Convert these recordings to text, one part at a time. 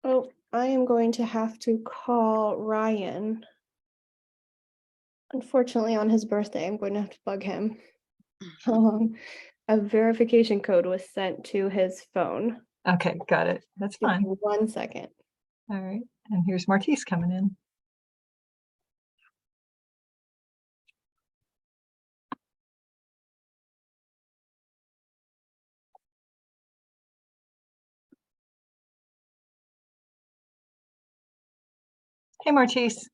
Oh, I am going to have to call Ryan. Unfortunately, on his birthday, I'm going to have to bug him. A verification code was sent to his phone. Okay, got it. That's Give me fine. 1 second. All right. And here's Martise coming in. Hey, Martise.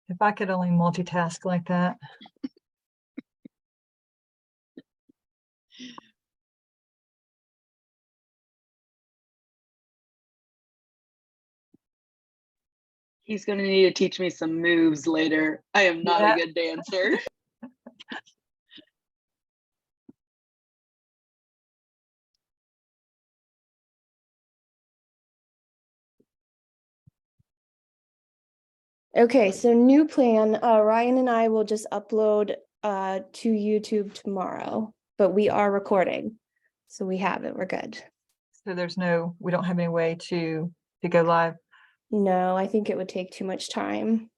If I could only multitask like that. He's going to need to teach me some moves later. I am not Yeah. a good dancer. Okay, so new plan. Ryan and I will just upload to YouTube tomorrow, but we are recording. So we have it. We're good. So we don't have any way to go live. No, I think it would take too much time.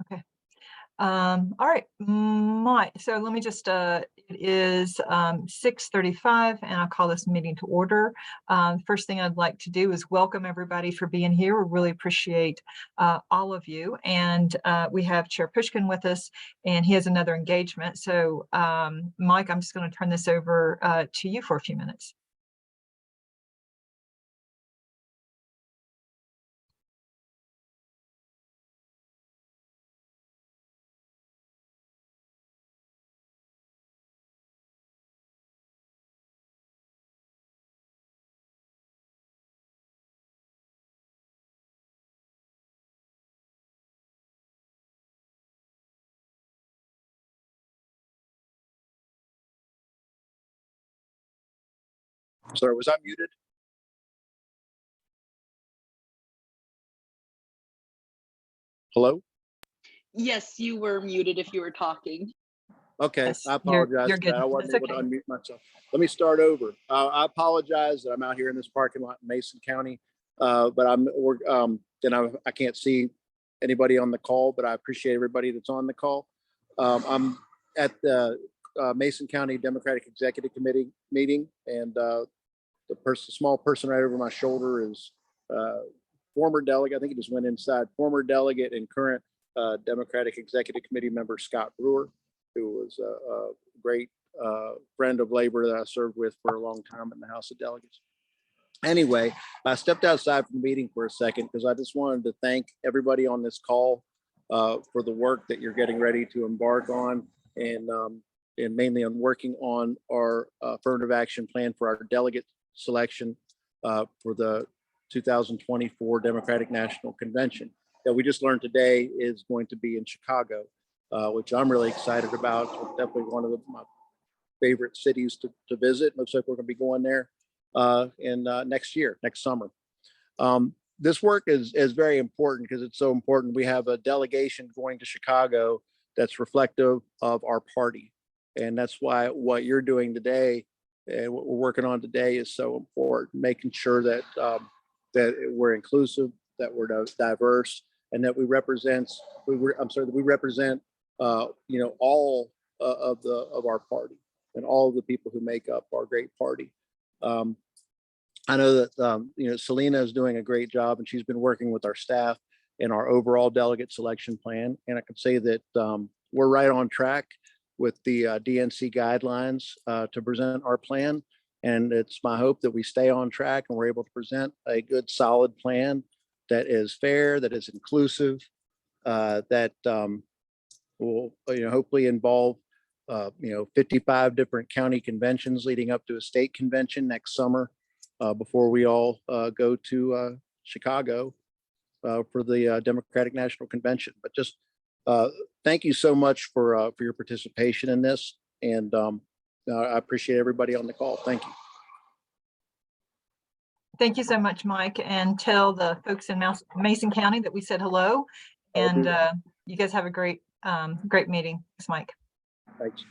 Okay. All right, so let me just, it is 6:35 and I'll call this meeting to order. First thing I'd like to do is welcome everybody for being here. We really appreciate all of you. And we have Chair Pushkin with us and he has another engagement. So Mike, I'm just going to turn this over to you for a few minutes. Sorry, was I muted? Hello? Yes, you were muted if you were talking. Okay, Yes, I apologize you're for good. that. I wasn't That's able okay. to unmute myself. Let me start over. I apologize that I'm out here in this parking lot in Mason County, but I can't see anybody on the call, but I appreciate everybody that's on the call. I'm at the Mason County Democratic Executive Committee meeting, and the small person right over my shoulder is former delegate. I think he just went inside. Former delegate and current Democratic Executive Committee member Scott Brewer, who was a great friend of labor that I served with for a long time in the House of Delegates. Anyway, I stepped outside from the meeting for a second because I just wanted to thank everybody on this call for the work that you're getting ready to embark on, and mainly on working on our affirmative action plan for our delegate selection for the 2024 Democratic National Convention that we just learned today is going to be in Chicago, which I'm really excited about. It's definitely one of my favorite cities to visit. Looks like we're going to be going there in next summer. This work is very important because it's so important. We have a delegation going to Chicago that's reflective of our party. And that's why what you're doing today and what we're working on today is so important, making sure that that we're inclusive, that we're diverse, and that we represent all of our party and all of the people who make up our great party. I know that Selena is doing a great job, and she's been working with our staff in our overall delegate selection plan. And I can say that we're right on track with the DNC guidelines to present our plan. And it's my hope that we stay on track and we're able to present a good, solid plan that is fair, that is inclusive, that will hopefully involve 55 different county conventions leading up to a state convention next summer before we all go to Chicago for the Democratic National Convention. But just thank you so much for your participation in this, and I appreciate everybody on the call. Thank you. Thank you so much, Mike, and tell the folks in Mason County that we said hello. And you guys have a great meeting. Thanks, Mike. Thanks.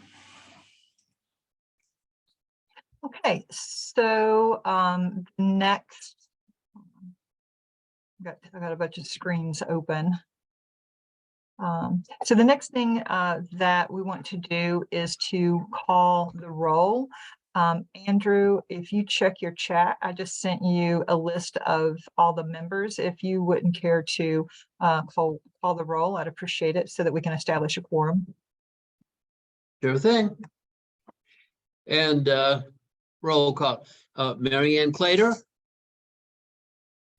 Okay, so next, I got a bunch of screens open. So the next thing that we want to do is to call the roll. Andrew, if you check your chat, I just sent you a list of all the members. If you wouldn't care to call the roll, I'd appreciate it so that we can establish a quorum. Sure thing. And roll call. Mary Ann Clater.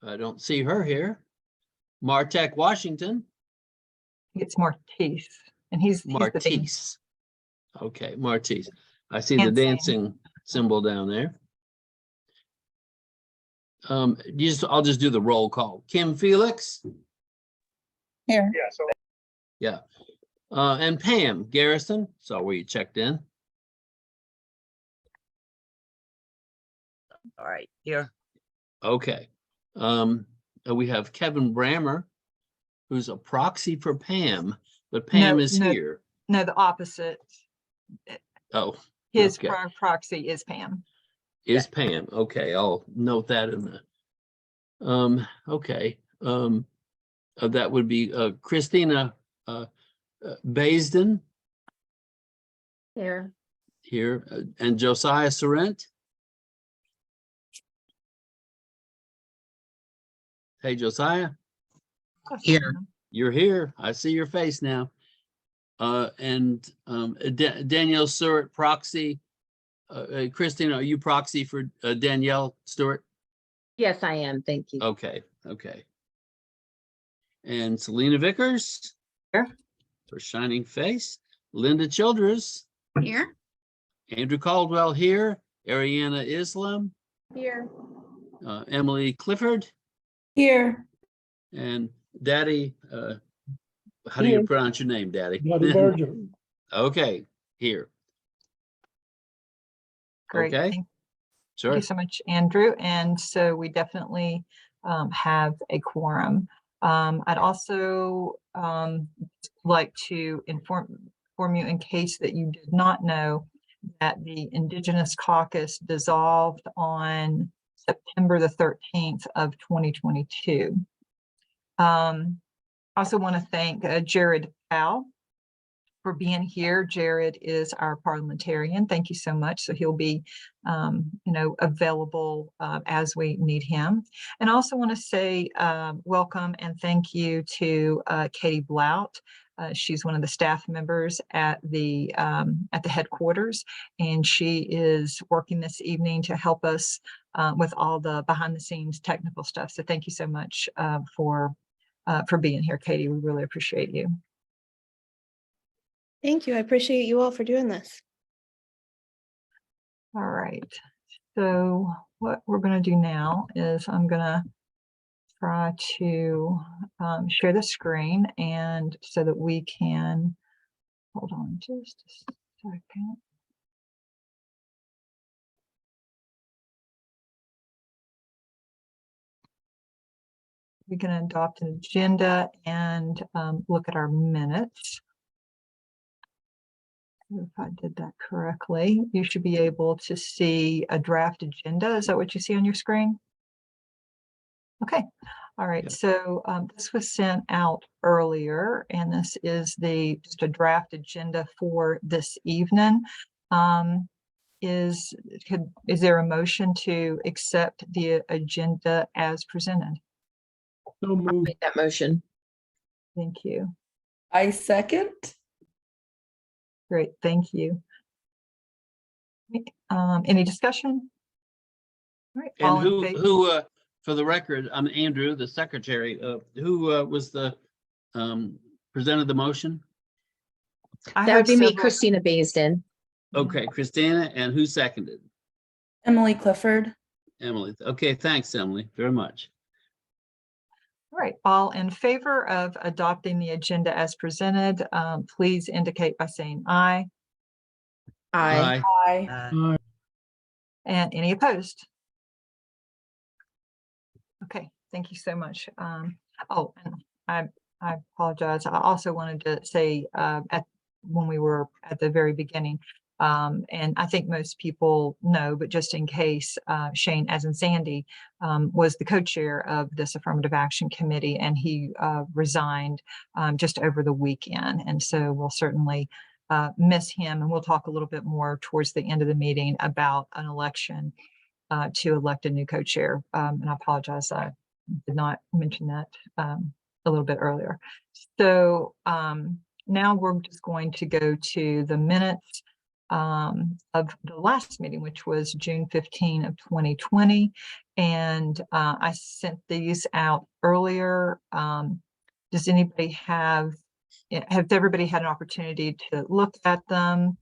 I don't see her here. Martek Washington. It's Martise, and he's the dean. Martise. Okay, Martise. I see the Dancing. dancing symbol down there. I'll just do the roll call. Kim Felix. Here. Yeah. And Pam Garrison. Saw where you checked in. All right, here. Okay. We have Kevin Brammer, who's a proxy for Pam, but Pam is here. No, the opposite. Oh, His okay. proxy is Pam. Is Pam. Okay, I'll note that in the okay. That would be Christina Baisden Here. here, and Josiah Sorrent. Hey, Josiah, Here. you're here. I see your face now. And Danielle Stewart, proxy. Christina, are you proxy for Danielle Stewart? Yes, I am. Thank you. Okay, okay. And Selena Vickers. Here. For shining face. Linda Childress. Here. Andrew Caldwell here. Ariana Islam. Here. Emily Clifford. Here. And Daddy, how do you pronounce your name, Daddy? Daddy Berger. Okay, here. Great. Okay. Thank Sure. you so much, Andrew. And so we definitely have a quorum. I'd also like to inform you, in case that you did not know, that the Indigenous Caucus dissolved on September the 13th of 2022. I also want to thank Jared Powell for being here. Jared is our parliamentarian. Thank you so much. So he'll be, available as we need him. And I also want to say welcome and thank you to Katie Blout. She's one of the staff members at the headquarters, and she is working this evening to help us with all the behind-the-scenes technical stuff. So thank you so much for being here, Katie. We really appreciate you. Thank you. I appreciate you all for doing this. All right. So what we're going to do now is I'm going to try to share the screen, and so that we can, hold on just a second. We can adopt an agenda and look at our minutes. If I did that correctly, you should be able to see a draft agenda. Is that what you see on your screen? Okay. All right. Yep. So this was sent out earlier, and this is just a draft agenda for this evening. Is there a motion to accept the agenda as presented? So moved. Make that motion. Thank you. I second. Great. Thank you. Any discussion? All right. All And in favor? who, for the record, I'm Andrew, the secretary. Who was presented the motion? I That have would be me, several- Christina Baisden. Okay, Christina, and who seconded? Emily Clifford. Emily. Okay, thanks, Emily, very much. All right, all in favor of adopting the agenda as presented, please indicate by saying aye. Aye. Aye. And any opposed? Okay, thank you so much. Oh, and I apologize. I also wanted to say when we were at the very beginning, and I think most people know, but just in case, Shane, as in Sandy, was the co-chair of this affirmative action committee, and he resigned just over the weekend. And so we'll certainly miss him, and we'll talk a little bit more towards the end of the meeting about an election to elect a new co-chair. And I apologize, I did not mention that a little bit earlier. So now we're just going to go to the minutes of the last meeting, which was June 15 of 2020. And I sent these out earlier. Does anybody has everybody had an opportunity to look at them?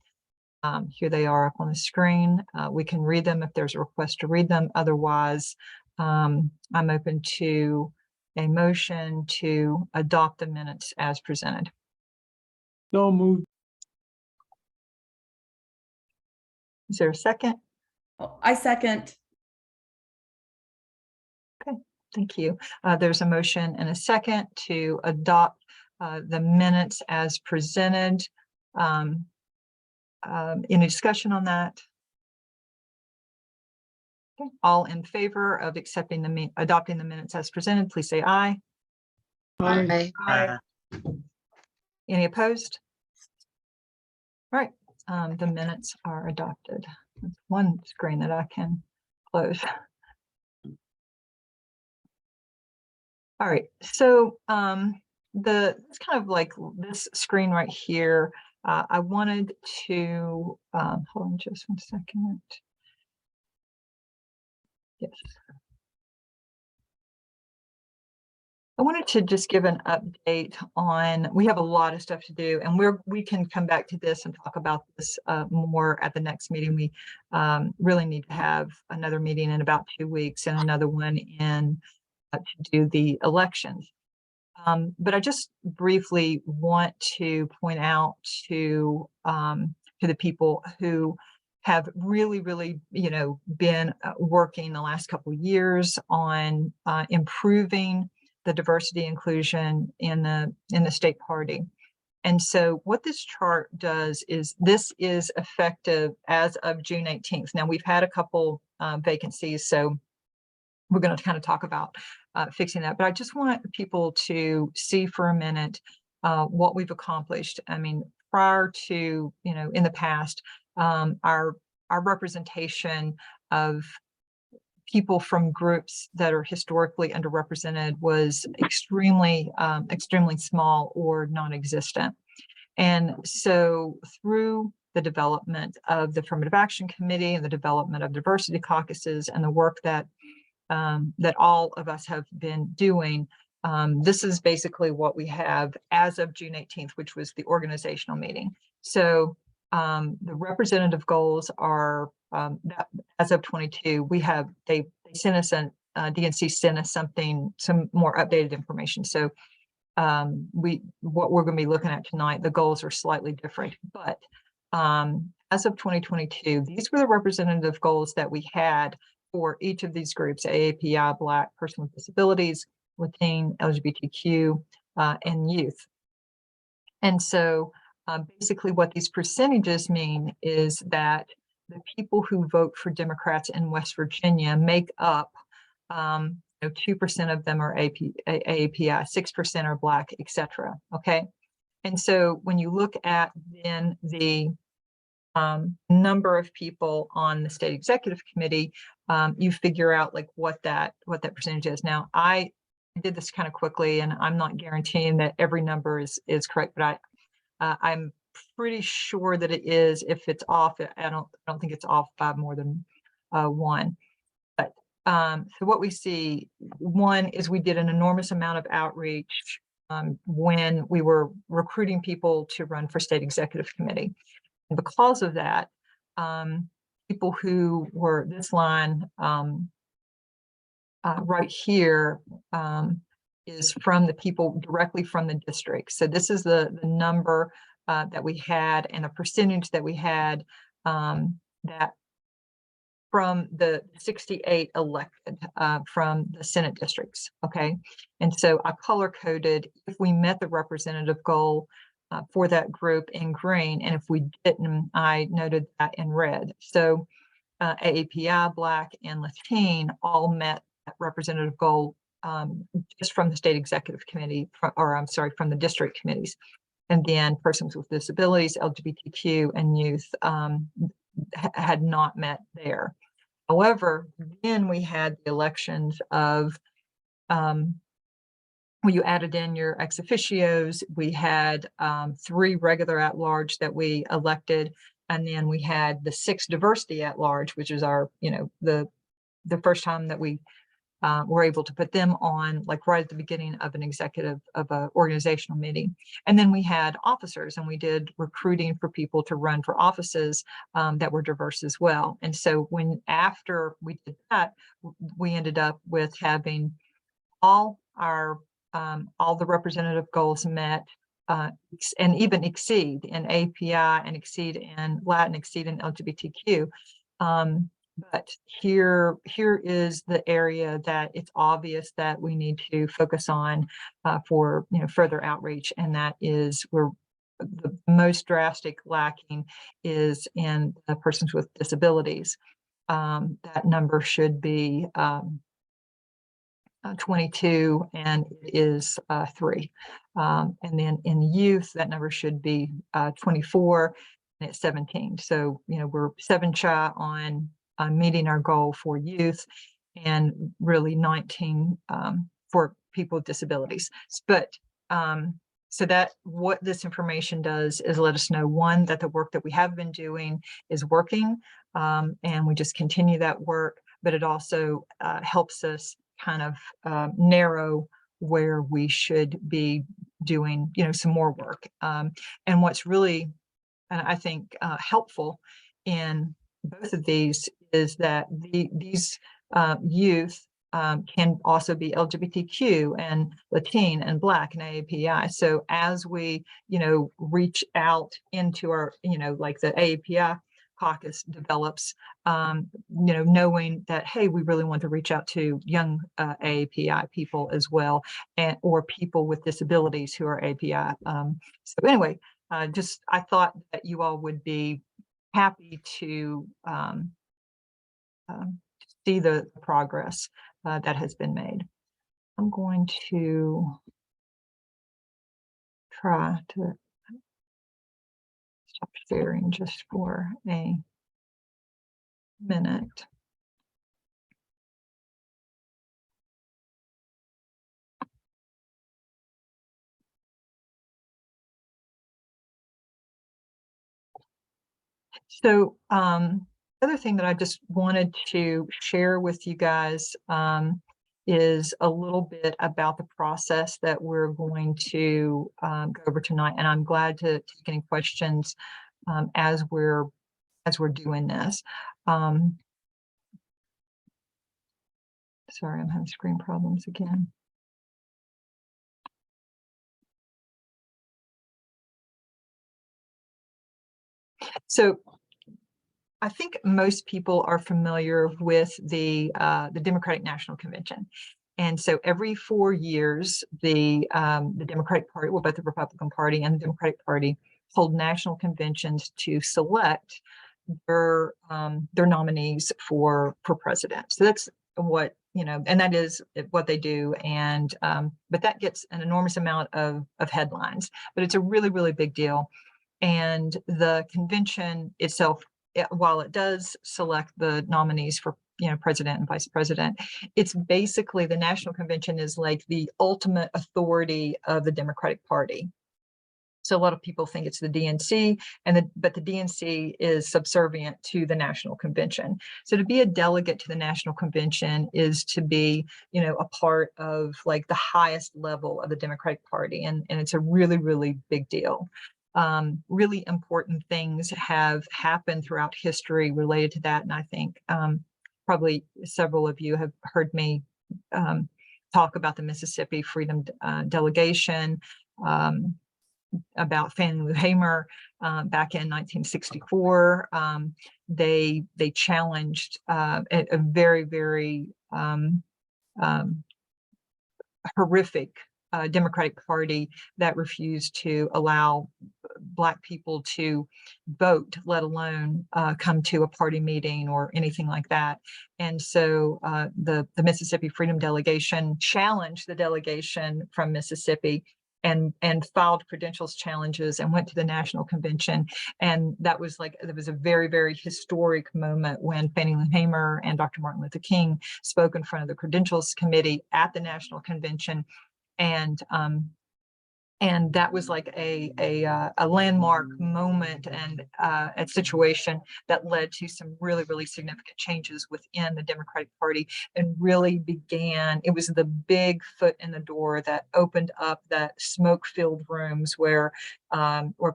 Here they are up on the screen. We can read them if there's a request to read them. Otherwise, I'm open to a motion to adopt the minutes as presented. So moved. Is there a second? Oh, I second. Thank you. There's a motion and a second to adopt the minutes as presented. Any discussion on that? Okay. All in favor of accepting adopting the minutes as presented, please say aye. Aye. Aye. Any opposed? All right, the minutes are adopted. That's one screen that I can close. All right, so it's kind of like this screen right here. I wanted to hold on just one second. Yes. I wanted to just give an update on, we have a lot of stuff to do, and we can come back to this and talk about this more at the next meeting. We really need to have another meeting in about 2 weeks and another one in to do the elections. But I just briefly want to point out to the people who have really, been working the last couple of years on improving the diversity inclusion in the state party. And so what this chart does is this is effective as of June 18th. Now we've had a couple vacancies, so we're going to kind of talk about fixing that. But I just want people to see for a minute what we've accomplished. I mean, prior to, in the past, our representation of people from groups that are historically underrepresented was extremely small or non-existent. And so through the development of the Affirmative Action Committee and the development of diversity caucuses and the work that all of us have been doing, this is basically what we have as of June 18th, which was the organizational meeting. So the representative goals are that as of 22, we have, they sent us DNC sent us some more updated information. So what we're going to be looking at tonight, the goals are slightly different, but as of 2022, these were the representative goals that we had for each of these groups: AAPI, Black, person with disabilities, Latin, LGBTQ, and youth. And so basically what these percentages mean is that the people who vote for Democrats in West Virginia make up 2% of them are AAPI, 6% are Black, etc. Okay. And so when you look at then the number of people on the state executive committee, you figure out like what that percentage is. Now, I did this kind of quickly, and I'm not guaranteeing that every number is correct, but I'm pretty sure that it is. If it's off, I don't think it's off by more than one. But so what we see, one is we did an enormous amount of outreach when we were recruiting people to run for state executive committee. And because of that, people who were this line right here is from the people directly from the district. So this is the number that we had and the percentage that we had that from the 68 elected from the Senate districts, okay? And so I color coded if we met the representative goal for that group in green, and if we didn't, I noted that in red. So AAPI, Black, and Latine all met that representative goal just from the state executive committee, from the district committees. And then persons with disabilities, LGBTQ, and youth had not met there. However, then we had the elections of, when you added in your ex officios, we had 3 regular at large that we elected. And then we had the 6 diversity at large, which is our, the first time that we were able to put them on, like right at the beginning of an organizational meeting. And then we had officers, and we did recruiting for people to run for offices that were diverse as well. And so after we did that, we ended up with having all the representative goals met, and even exceed in API, and exceed in Latin, exceed in LGBTQ. But here is the area that it's obvious that we need to focus on for further outreach, and that is where the most drastic lacking is in the persons with disabilities. That number should be 22, and it is 3. And then in youth, that number should be 24, and it's 17. So we're 7 shy on meeting our goal for youth, and really 19 for people with disabilities. But so that what this information does is let us know, one, that the work that we have been doing is working, and we just continue that work, but it also helps us kind of narrow where we should be doing, some more work. And what's really, and I think helpful in both of these is that these youth can also be LGBTQ and Latine and Black and AAPI. So as we, reach out into our, like the AAPI caucus develops, knowing that, hey, we really want to reach out to young AAPI people as well, or people with disabilities who are API. So anyway, I thought that you all would be happy to see the progress that has been made. I'm going to try to stop sharing just for a minute. So the other thing that I just wanted to share with you guys is a little bit about the process that we're going to go over tonight. And I'm glad to take any questions as we're doing this. Sorry, I'm having screen problems again. So I think most people are familiar with the Democratic National Convention. And so every 4 years, the Democratic Party, well, both the Republican Party and the Democratic Party, hold national conventions to select their nominees for president. So that's what, and that is what they do. And but that gets an enormous amount of headlines, but it's a really, really big deal. And the convention itself, while it does select the nominees for president and vice president, it's basically, the National Convention is like the ultimate authority of the Democratic Party. So a lot of people think it's the DNC, but the DNC is subservient to the National Convention. So to be a delegate to the National Convention is to be, a part of like the highest level of the Democratic Party, and it's a really, really big deal. Really important things have happened throughout history related to that. And I think probably several of you have heard me talk about the Mississippi Freedom Delegation. about Fannie Lou Hamer back in 1964. They challenged a very, very horrific Democratic Party that refused to allow Black people to vote, let alone come to a party meeting or anything like that. And so the Mississippi Freedom Delegation challenged the delegation from Mississippi and filed credentials challenges and went to the National Convention. And that was it was a very, very historic moment when Fannie Lou Hamer and Dr. Martin Luther King spoke in front of the Credentials Committee at the National Convention. And that was like a landmark moment and a situation that led to some really, really significant changes within the Democratic Party, and really began, it was the big foot in the door that opened up that smoke-filled rooms where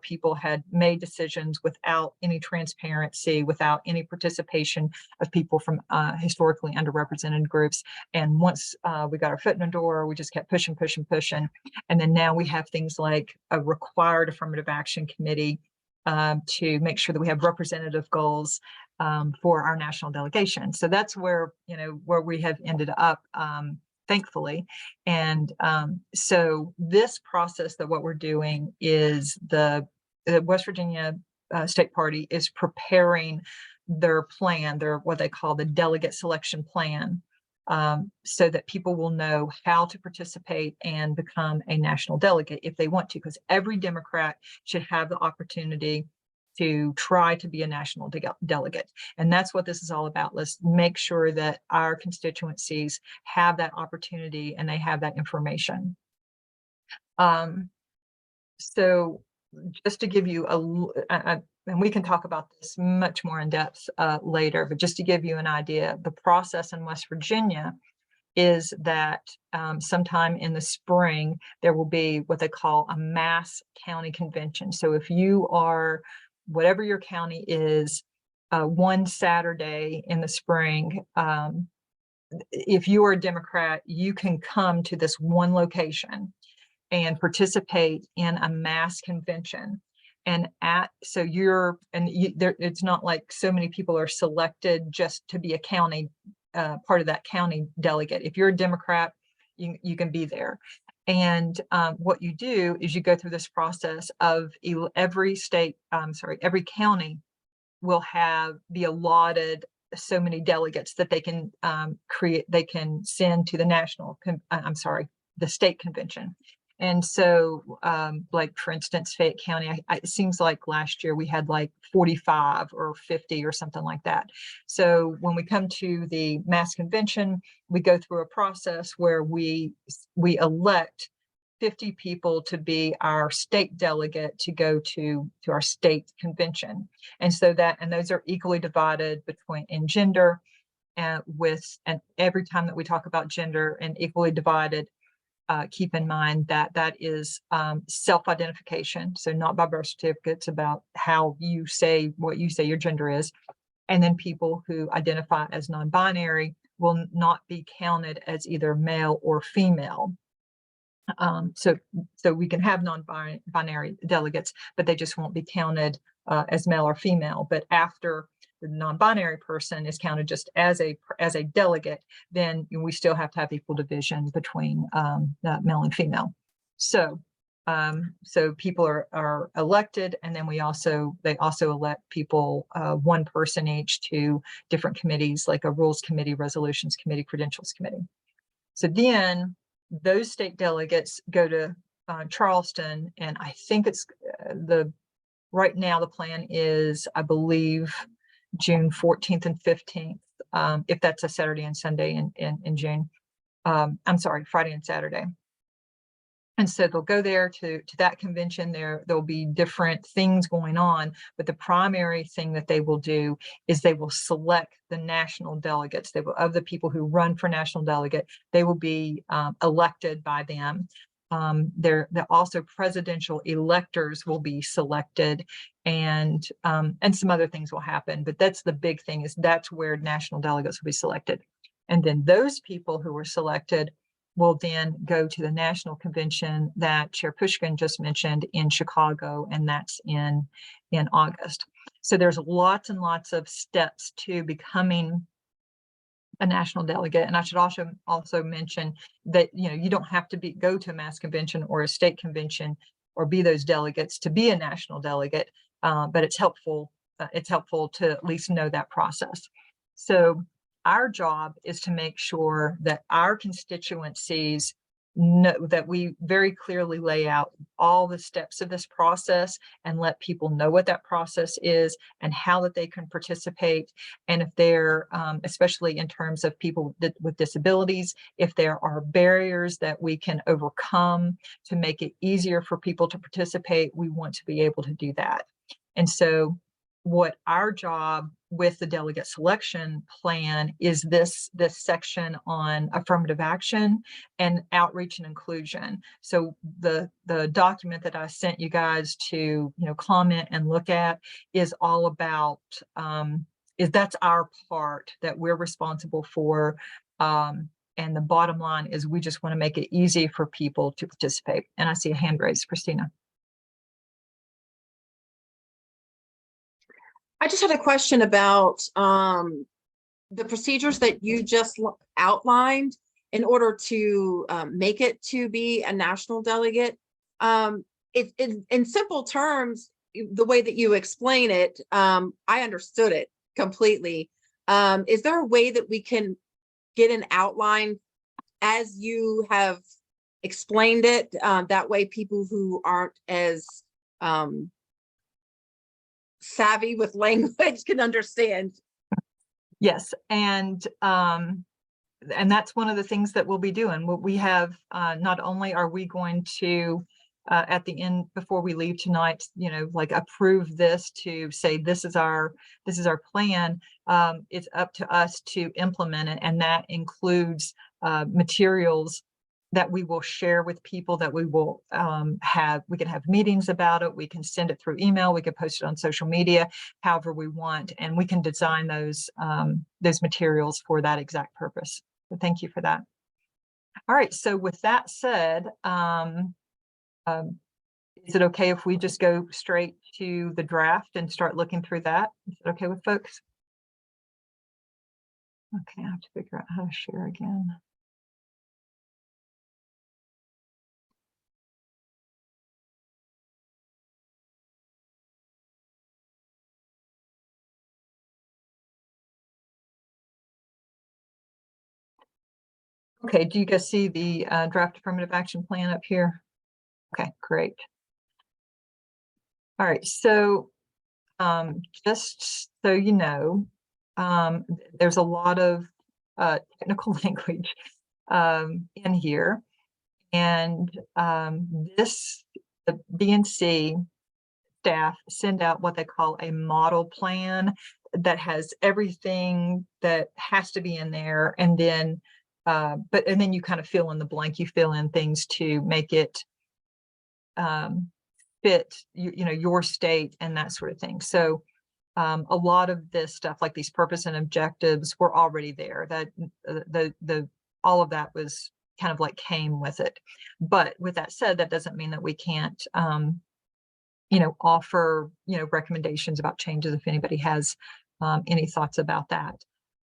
people had made decisions without any transparency, without any participation of people from historically underrepresented groups. And once we got our foot in the door, we just kept pushing. And then now we have things like a required affirmative action committee to make sure that we have representative goals for our national delegation. So that's where we have ended up, thankfully. And so this process, that what we're doing is the West Virginia State Party is preparing their plan, what they call the delegate selection plan, so that people will know how to participate and become a national delegate if they want to, because every Democrat should have the opportunity to try to be a national delegate. And that's what this is all about. Let's make sure that our constituencies have that opportunity and they have that information. So just to give you and we can talk about this much more in depth later, but just to give you an idea, the process in West Virginia is that sometime in the spring, there will be what they call a mass county convention. So if you are, whatever your county is, one Saturday in the spring, if you are a Democrat, you can come to this one location and participate in a mass convention. And it's not like so many people are selected just to be a county part of that county delegate. If you're a Democrat, you can be there. And what you do is you go through this process of every county will be allotted so many delegates that they can send to the state convention. And so, like, for instance, Fayette County, it seems like last year we had like 45 or 50 or something like that. So when we come to the mass convention, we go through a process where we elect 50 people to be our state delegate to go to our state convention. And so and those are equally divided in gender, and every time that we talk about gender and equally divided, keep in mind that is self-identification. So not by birth certificates, about how you say what you say your gender is. And then people who identify as non-binary will not be counted as either male or female. So we can have non-binary delegates, but they just won't be counted as male or female. But after the non-binary person is counted just as a delegate, then we still have to have equal division between male and female. So people are elected, and then they also elect people, one person each, to different committees, like a rules committee, resolutions committee, credentials committee. So then those state delegates go to Charleston, and I think it's right now the plan is, I believe, June 14th and 15th, if that's a Saturday and Sunday in June. I'm sorry, Friday and Saturday. And so they'll go there to that convention. There'll be different things going on, but the primary thing that they will do is they will select the national delegates. Of the people who run for national delegate, they will be elected by them. There also presidential electors will be selected, and some other things will happen. But that's the big thing, is that's where national delegates will be selected. And then those people who were selected will then go to the national convention that Chair Pushkin just mentioned in Chicago, and that's in August. So there's lots and lots of steps to becoming a national delegate. And I should also mention that, you know, you don't have to go to a mass convention or a state convention or be those delegates to be a national delegate, but it's helpful to at least know that process. So our job is to make sure that our constituencies know, that we very clearly lay out all the steps of this process and let people know what that process is and how that they can participate. And if they're, especially in terms of people with disabilities, if there are barriers that we can overcome to make it easier for people to participate, we want to be able to do that. And so what our job with the delegate selection plan is this section on affirmative action and outreach and inclusion. So the document that I sent you guys to, you know, comment and look at is all about, that's our part that we're responsible for. And the bottom line is we just want to make it easy for people to participate. And I see a hand raised, Christina. I just had a question about the procedures that you just outlined in order to make it to be a national delegate. In simple terms, the way that you explain it, I understood it completely. Is there a way that we can get an outline as you have explained it? That way people who aren't as savvy with language can understand. Yes, and that's one of the things that we'll be doing. What we have, not only are we going to at the end, before we leave tonight, you know, like approve this to say this is our plan. It's up to us to implement it, and that includes materials that we will share with people, that we will we can have meetings about it, we can send it through email, we can post it on social media, however we want, and we can design those materials for that exact purpose. So thank you for that. All right, so with that said, is it okay if we just go straight to the draft and start looking through that? Is it okay with folks? Okay, I have to figure out how to share again. Okay, do you guys see the draft affirmative action plan up here? Okay, great. All right, so just so you know, there's a lot of technical language in here, and the DNC staff send out what they call a model plan that has everything that has to be in there, and then and then you kind of fill in the blank, you fill in things to make it fit you know, your state and that sort of thing. So a lot of this stuff, like these purpose and objectives, were already there. That all of that was kind of like came with it. But with that said, that doesn't mean that we can't you know, offer, you know, recommendations about changes if anybody has any thoughts about that.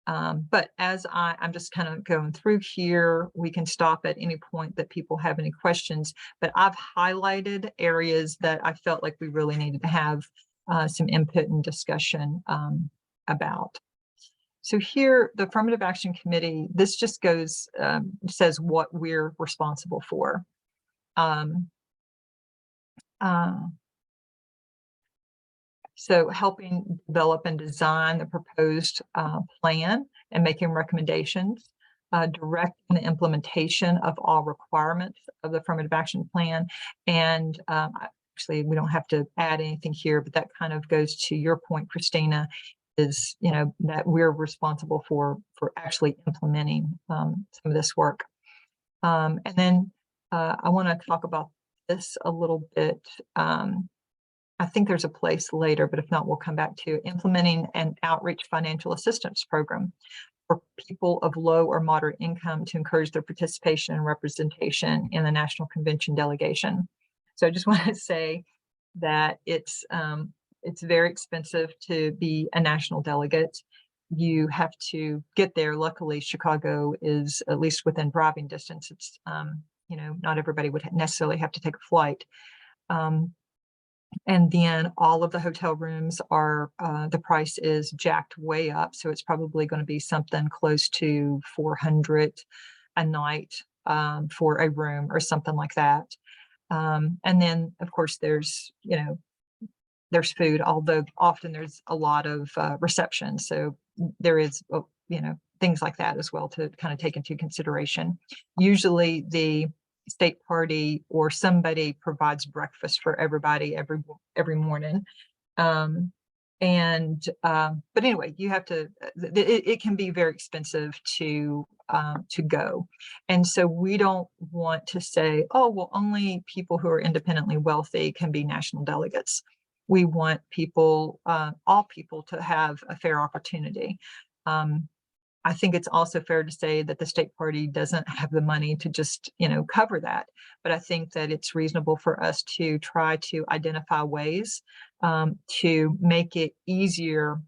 But as I'm just kind of going through here, we can stop at any point that people have any questions, but I've highlighted areas that I felt like we really needed to have some input and discussion about. So here, the Affirmative Action Committee, this just goes, says what we're responsible for. So helping develop and design the proposed plan and making recommendations, directing the implementation of all requirements of the affirmative action plan. And actually, we don't have to add anything here, but that kind of goes to your point, Christina, is, you know, that we're responsible for actually implementing some of this work. And then I want to talk about this a little bit. I think there's a place later, but if not, we'll come back to implementing an outreach financial assistance program. for people of low or moderate income to encourage their participation and representation in the National Convention delegation. So I just want to say that it's very expensive to be a national delegate. You have to get there. Luckily, Chicago is at least within driving distance. It's, you know, not everybody would necessarily have to take a flight. And then all of the hotel rooms are, the price is jacked way up. So it's probably going to be something close to $400 a night for a room or something like that. And then, of course, there's, you know, there's food, although often there's a lot of reception. So there is, you know, things like that as well to kind of take into consideration. Usually the state party or somebody provides breakfast for everybody every morning. But anyway, you have to, it can be very expensive to go. And so we don't want to say, oh, well, only people who are independently wealthy can be national delegates. We want people, all people, to have a fair opportunity. I think it's also fair to say that the state party doesn't have the money to just, you know, cover that. But I think that it's reasonable for us to try to identify ways to make it easier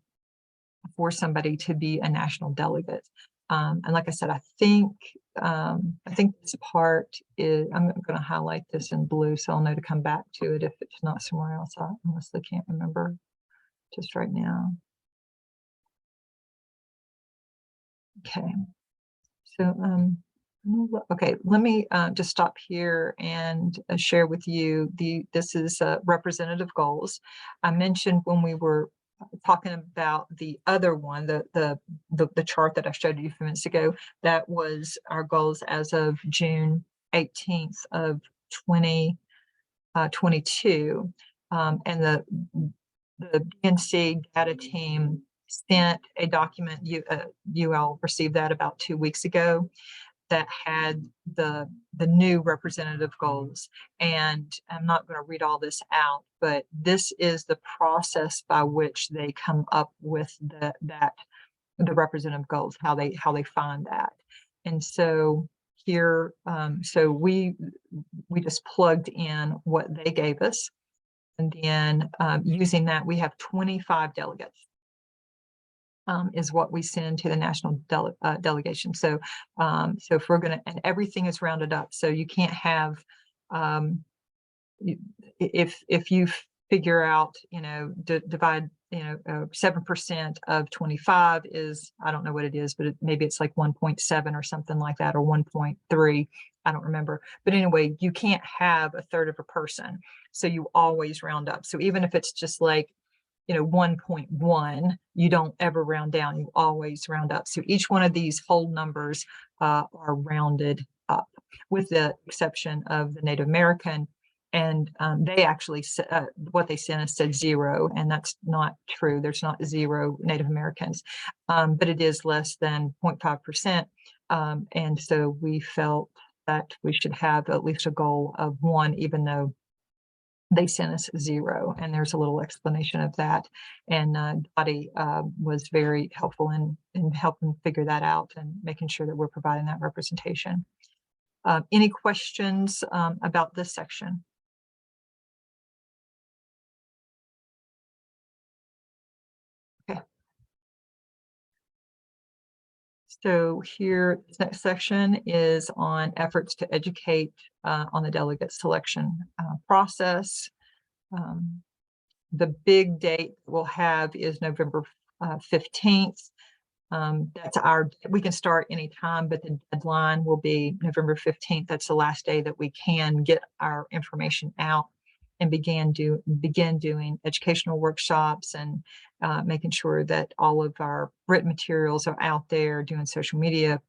for somebody to be a national delegate. And like I said, I think this part is, I'm going to highlight this in blue so I'll know to come back to it if it's not somewhere else. I honestly can't remember just right now. Okay, so okay, let me just stop here and share with you this is representative goals. I mentioned when we were talking about the other one, the chart that I showed you a few minutes ago, that was our goals as of June 18th of 2022, and the DNC data team sent a document. You all received that about 2 weeks ago, that had the new representative goals. And I'm not going to read all this out, but this is the process by which they come up with the representative goals, how they find that. And so here, so we just plugged in what they gave us, and then using that, we have 25 delegates. Is what we send to the national delegation. So, so if we're going to, and everything is rounded up, so you can't have, if you figure out, you know, divide, you know, 7% of 25 is, I don't know what it is, but maybe it's like 1.7 or something like that, or 1.3. I don't remember. But anyway, you can't have a third of a person. So you always round up. So even if it's just like, you know, 1.1, you don't ever round down, you always round up. So each one of these whole numbers are rounded up, with the exception of the Native American. And they actually, what they sent us said 0, and that's not true. There's not 0 Native Americans, but it is less than 0.5%. And so we felt that we should have at least a goal of 1, even though they sent us 0, and there's a little explanation of that. And Dottie was very helpful in helping figure that out and making sure that we're providing that representation. Any questions about this section? Okay. So here, this next section is on efforts to educate on the delegate selection process. The big date we'll have is November 15th. That's we can start anytime, but the deadline will be November 15th. That's the last day that we can get our information out and begin doing educational workshops and making sure that all of our written materials are out there, doing social media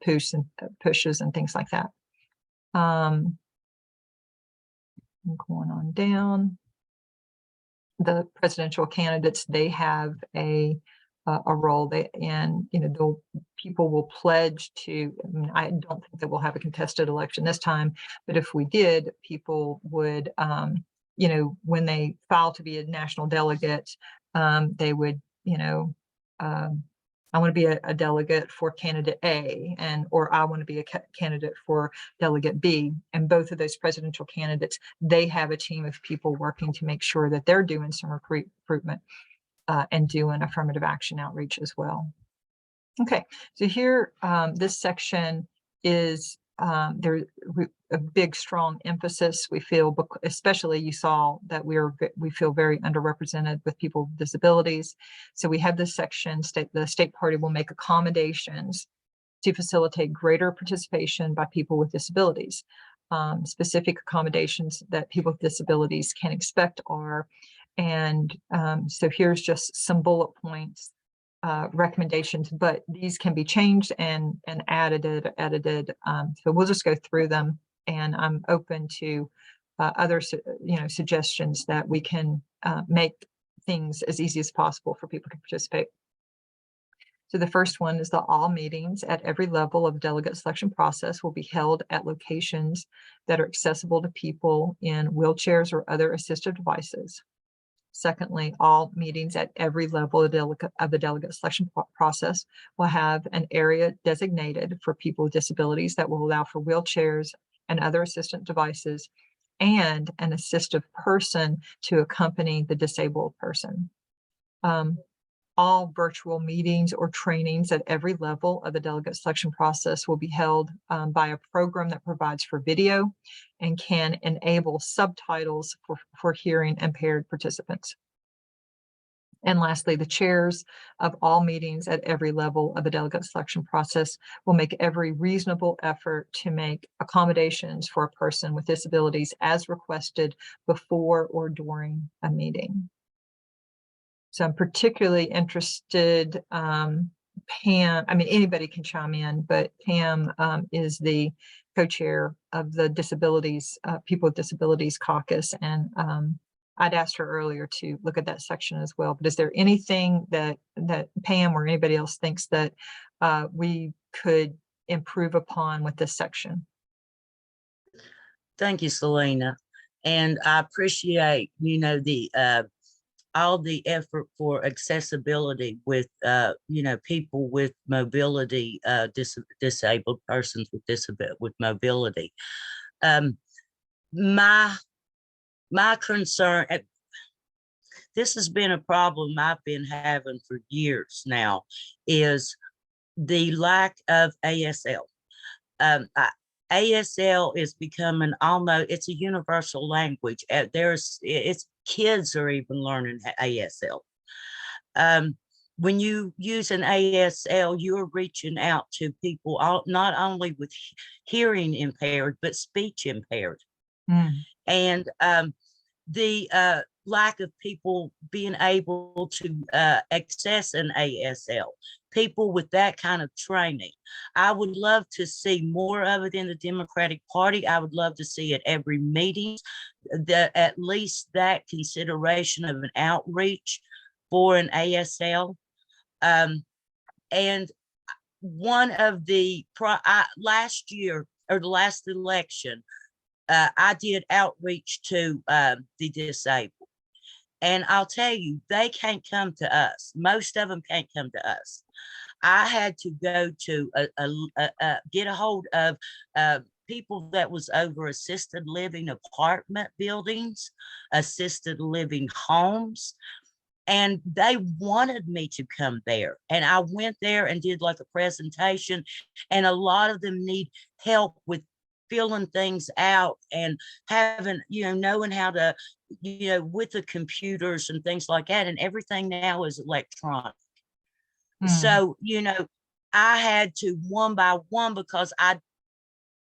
pushes and things like that. I'm going on down. The presidential candidates, they have a role. And you know, people will pledge to. I mean, I don't think that we'll have a contested election this time, but if we did, people would, you know, when they file to be a national delegate, they would, you know, I want to be a delegate for candidate A, or I want to be a candidate for delegate B. And both of those presidential candidates, they have a team of people working to make sure that they're doing some recruitment and doing affirmative action outreach as well. Okay, so here, this section is there's a big, strong emphasis. We feel, especially you saw that we feel very underrepresented with people with disabilities. So we have this section, the state party will make accommodations to facilitate greater participation by people with disabilities. Specific accommodations that people with disabilities can expect are, and so here's just some bullet points, recommendations, but these can be changed and edited. So we'll just go through them, and I'm open to other suggestions that we can make things as easy as possible for people to participate. So the first one is that all meetings at every level of delegate selection process will be held at locations that are accessible to people in wheelchairs or other assistive devices. Secondly, all meetings at every level of the delegate selection process will have an area designated for people with disabilities that will allow for wheelchairs and other assistant devices, and an assistive person to accompany the disabled person. All virtual meetings or trainings at every level of the delegate selection process will be held by a program that provides for video and can enable subtitles for hearing impaired participants. And lastly, the chairs of all meetings at every level of the delegate selection process will make every reasonable effort to make accommodations for a person with disabilities as requested before or during a meeting. So I'm particularly interested, Pam, I mean, anybody can chime in, but Pam is the co-chair of the Disabilities, People with Disabilities Caucus. And I'd asked her earlier to look at that section as well. But is there anything that Pam or anybody else thinks that we could improve upon with this section? Thank you, Selena. And I appreciate, all the effort for accessibility with, people with mobility, disabled persons with mobility. My concern, this has been a problem I've been having for years now, is the lack of ASL. ASL is becoming almost, it's a universal language. Kids are even learning ASL. When you use an ASL, you're reaching out to people not only with hearing impaired, but speech impaired. And the lack of people being able to access an ASL, people with that kind of training. I would love to see more of it in the Democratic Party. I would love to see at every meeting that at least that consideration of an outreach for an ASL. And one of the last year or the last election, I did outreach to the disabled. And I'll tell you, they can't come to us. Most of them can't come to us. I had to go to get a hold of people that was over assisted living apartment buildings, assisted living homes, and they wanted me to come there. And I went there and did like a presentation, and a lot of them need help with filling things out and having, knowing how to, with the computers and things like that. And everything now is electronic. So, I had to one by one, because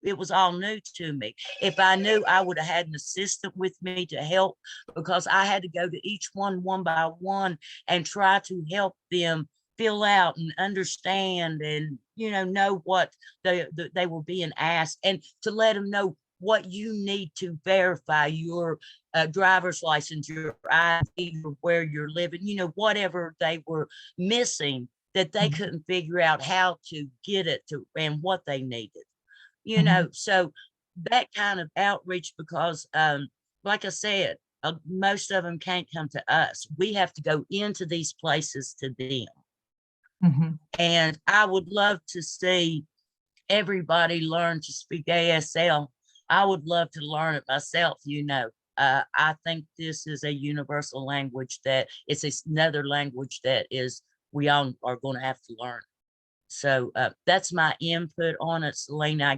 it was all new to me. If I knew, I would have had an assistant with me to help, because I had to go to each one by one and try to help them fill out and understand and, know what they were being asked, and to let them know what you need to verify your driver's license, your ID, where you're living, whatever they were missing that they couldn't figure out how to get it to and what they needed. So that kind of outreach, because like I said, most of them can't come to us. We have to go into these places to them. Mhm. And I would love to see everybody learn to speak ASL. I would love to learn it myself, you know. I think this is a universal language that it's another language that is we all are going to have to learn. So that's my input on it, Selena.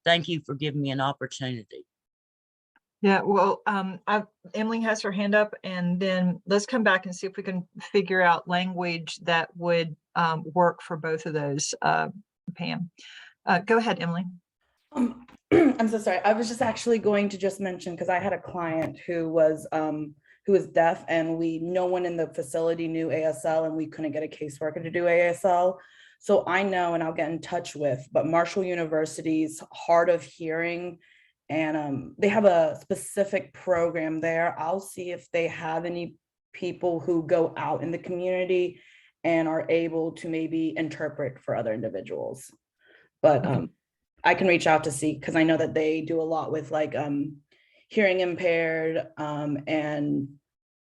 Thank you for giving me an opportunity. Yeah, well, Emily has her hand up, and then let's come back and see if we can figure out language that would work for both of those, Pam. Go ahead, Emily. I'm so sorry. I was just actually going to just mention, because I had a client who was deaf, and no one in the facility knew ASL, and we couldn't get a caseworker to do ASL. So I know, and I'll get in touch with, but Marshall University's Hard of Hearing, and they have a specific program there. I'll see if they have any people who go out in the community and are able to maybe interpret for other individuals. But I can reach out to see, because I know that they do a lot with like hearing impaired and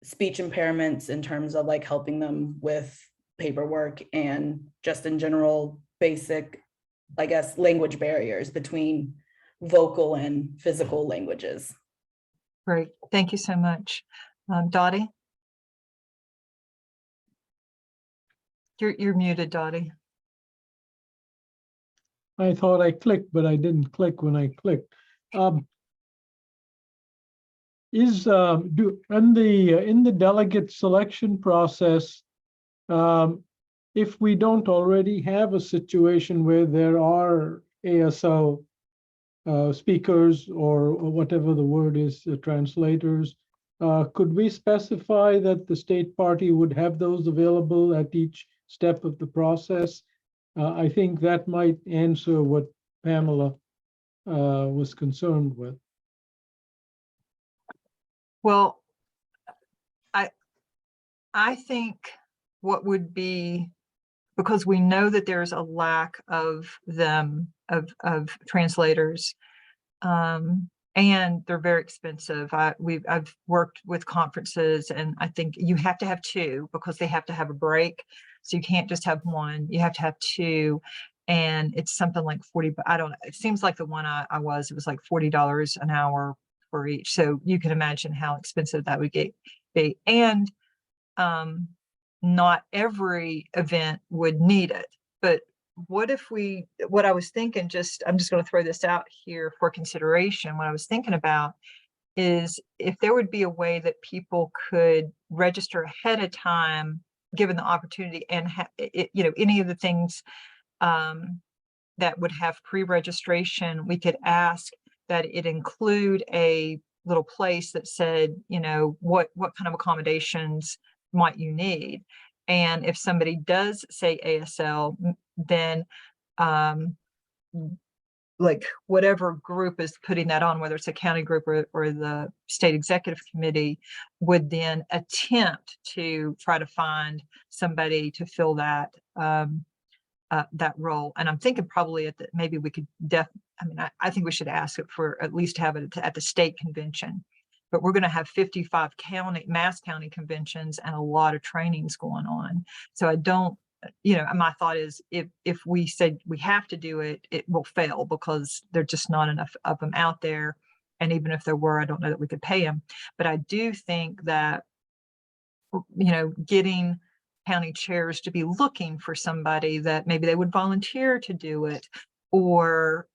speech impairments, in terms of like helping them with paperwork and just in general basic, I guess, language barriers between vocal and physical languages. Great, thank you so much. Dottie? You're muted, Dottie. I thought I clicked, but I didn't click when I clicked. In the delegate selection process, if we don't already have a situation where there are ASL speakers or whatever the word is, translators, could we specify that the state party would have those available at each step of the process? I think that might answer what Pamela was concerned with. Well, I think what would be, because we know that there's a lack of them, of translators, and they're very expensive. I've worked with conferences, and I think you have to have two, because they have to have a break. So you can't just have one, you have to have two. And it's something like 40, but I don't know. It seems like the one it was like $40 an hour for each. So you can imagine how expensive that would be. And not every event would need it, but what I was thinking, I'm just going to throw this out here for consideration. What I was thinking about is if there would be a way that people could register ahead of time, given the opportunity, and any of the things that would have pre-registration, we could ask that it include a little place that said, what kind of accommodations might you need. And if somebody does say ASL, then like whatever group is putting that on, whether it's a county group or the state executive committee, would then attempt to try to find somebody to fill that that role. And I'm thinking probably maybe we could I think we should ask it for at least have it at the state convention. But we're going to have 55 Mass County conventions and a lot of trainings going on. So I don't, my thought is if we said we have to do it, it will fail, because there's just not enough of them out there. And even if there were, I don't know that we could pay them. But I do think that, getting county chairs to be looking for somebody that maybe they would volunteer to do it, or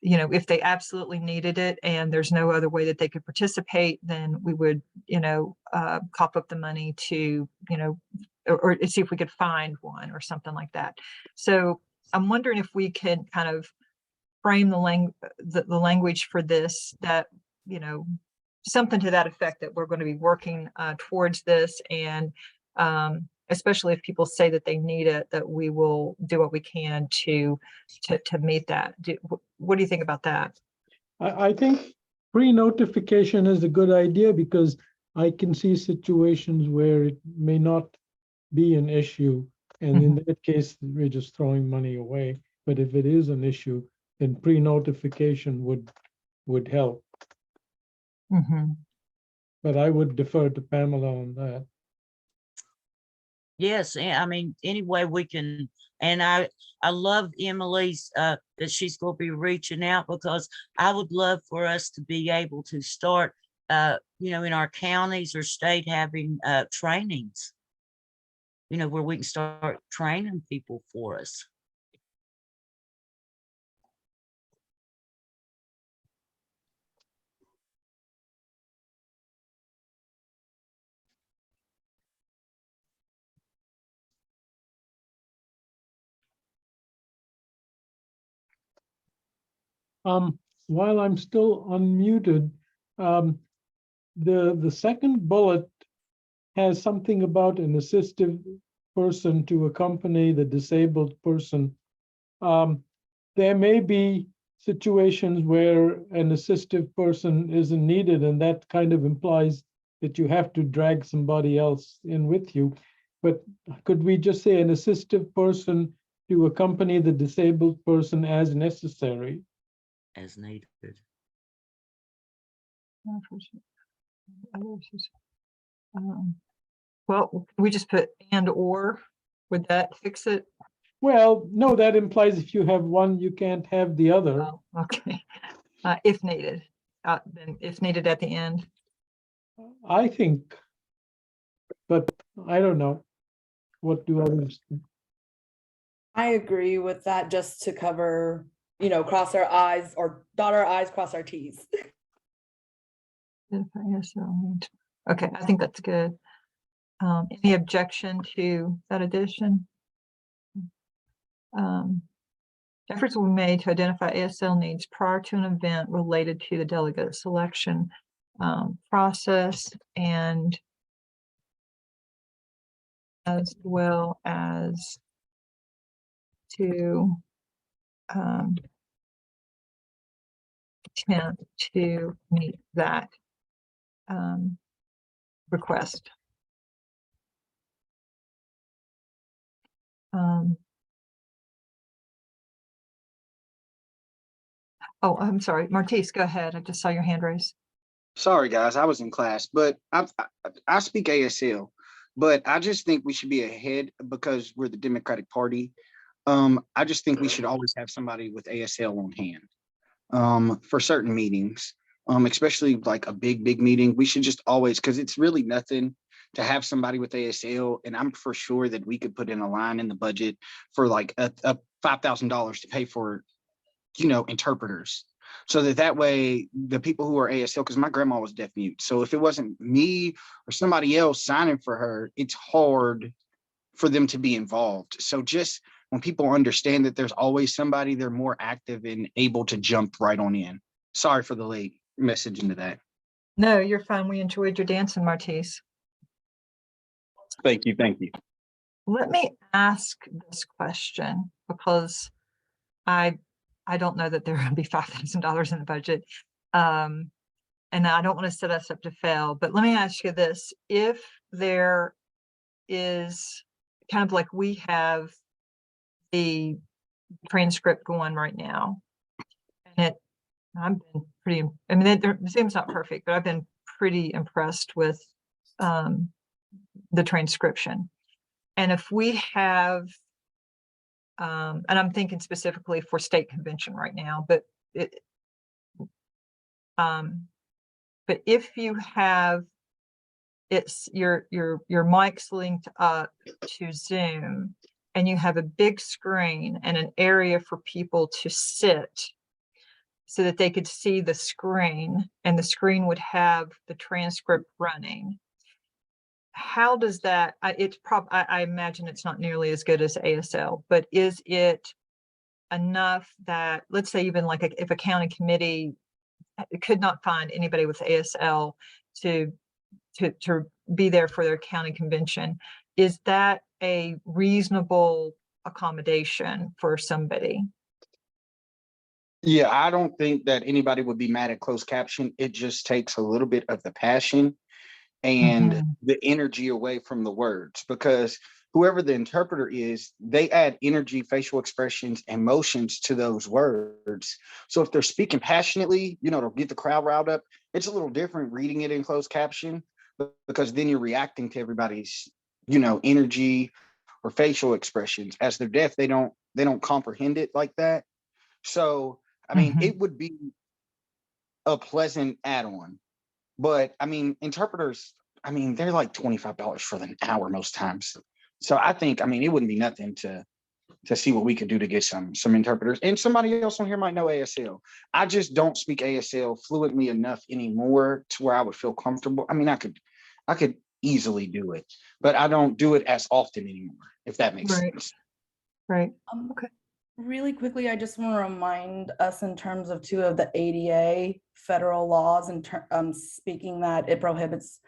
if they absolutely needed it and there's no other way that they could participate, then we would, cough up the money to, or see if we could find one or something like that. So I'm wondering if we can kind of frame the language for this, that, something to that effect, that we're going to be working towards this, and especially if people say that they need it, that we will do what we can to meet that. What do you think about that? I think pre-notification is a good idea, because I can see situations where it may not be an issue. And in that case, we're just throwing money away. But if it is an issue, then pre-notification would help. But I would defer to Pamela on that. Yes, and I mean, any way we can, and I love Emily's, that she's gonna be reaching out, because I would love for us to be able to start, you know, in our counties or state having, trainings, you know, where we can start training people for us. While I'm still unmuted, the second bullet has something about an assistive person to accompany the disabled person. There may be situations where an assistive person isn't needed, and that kind of implies that you have to drag somebody else in with you. But could we just say an assistive person to accompany the disabled person as necessary? As needed. Well, we just put and or, would that fix it? Well, no, that implies if you have one, you can't have the other. Oh, okay. If needed, then if needed at the end. I think, but I don't know. What do others think? I agree with that, just to cover, cross our I's or dot our I's, cross our T's. Okay, I think that's good. Any objection to that addition? Efforts will be made to identify ASL needs prior to an event related to the delegate selection process, and as well as to attempt to meet that request. Oh, I'm sorry, Martise, go ahead. I just saw your hand raised. Sorry, guys, I was in class, but I speak ASL, but I just think we should be ahead because we're the Democratic Party. I just think we should always have somebody with ASL on hand for certain meetings, especially like a big meeting. We should just always, because it's really nothing to have somebody with ASL, and I'm for sure that we could put in a line in the budget for like a $5,000 to pay for, interpreters. So that way the people who are ASL, because my grandma was deaf mute. So if it wasn't me or somebody else signing for her, it's hard for them to be involved. So just when people understand that there's always somebody, they're more active and able to jump right on in. Sorry for the late message into that. No, you're fine. We enjoyed your dancing, Martise. Thank you. Thank you. Let me ask this question, because I don't know that there will be $5,000 in the budget. And I don't want to set us up to fail, but let me ask you this. If there is kind of like we have the transcript going right now, and I've been pretty, I mean, the Zoom's not perfect, but I've been pretty impressed with the transcription. And if we have, and I'm thinking specifically for state convention right now, but if you have your mic's linked up to Zoom, and you have a big screen and an area for people to sit so that they could see the screen, and the screen would have the transcript running. How does that, I imagine it's not nearly as good as ASL, but is it enough that, let's say even like if a county committee could not find anybody with ASL to be there for their county convention, is that a reasonable accommodation for somebody? Yeah, I don't think that anybody would be mad at closed caption. It just takes a little bit of the passion and the energy away from the words, because whoever the interpreter is, they add energy, facial expressions, and motions to those words. So if they're speaking passionately, to get the crowd riled up, it's a little different reading it in closed caption, because then you're reacting to everybody's, energy or facial expressions. As they're deaf, they don't comprehend it like that. So, I mean, it would be a pleasant add-on. But I mean, interpreters, I mean, they're like $25 for an hour most times. So I think, I mean, it wouldn't be nothing to see what we could do to get some interpreters. And somebody else on here might know ASL. I just don't speak ASL fluently enough anymore to where I would feel comfortable. I mean, I could easily do it, but I don't do it as often anymore, if that makes sense. Right. Okay. Really quickly, I just want to remind us in terms of two of the ADA federal laws and speaking that it prohibits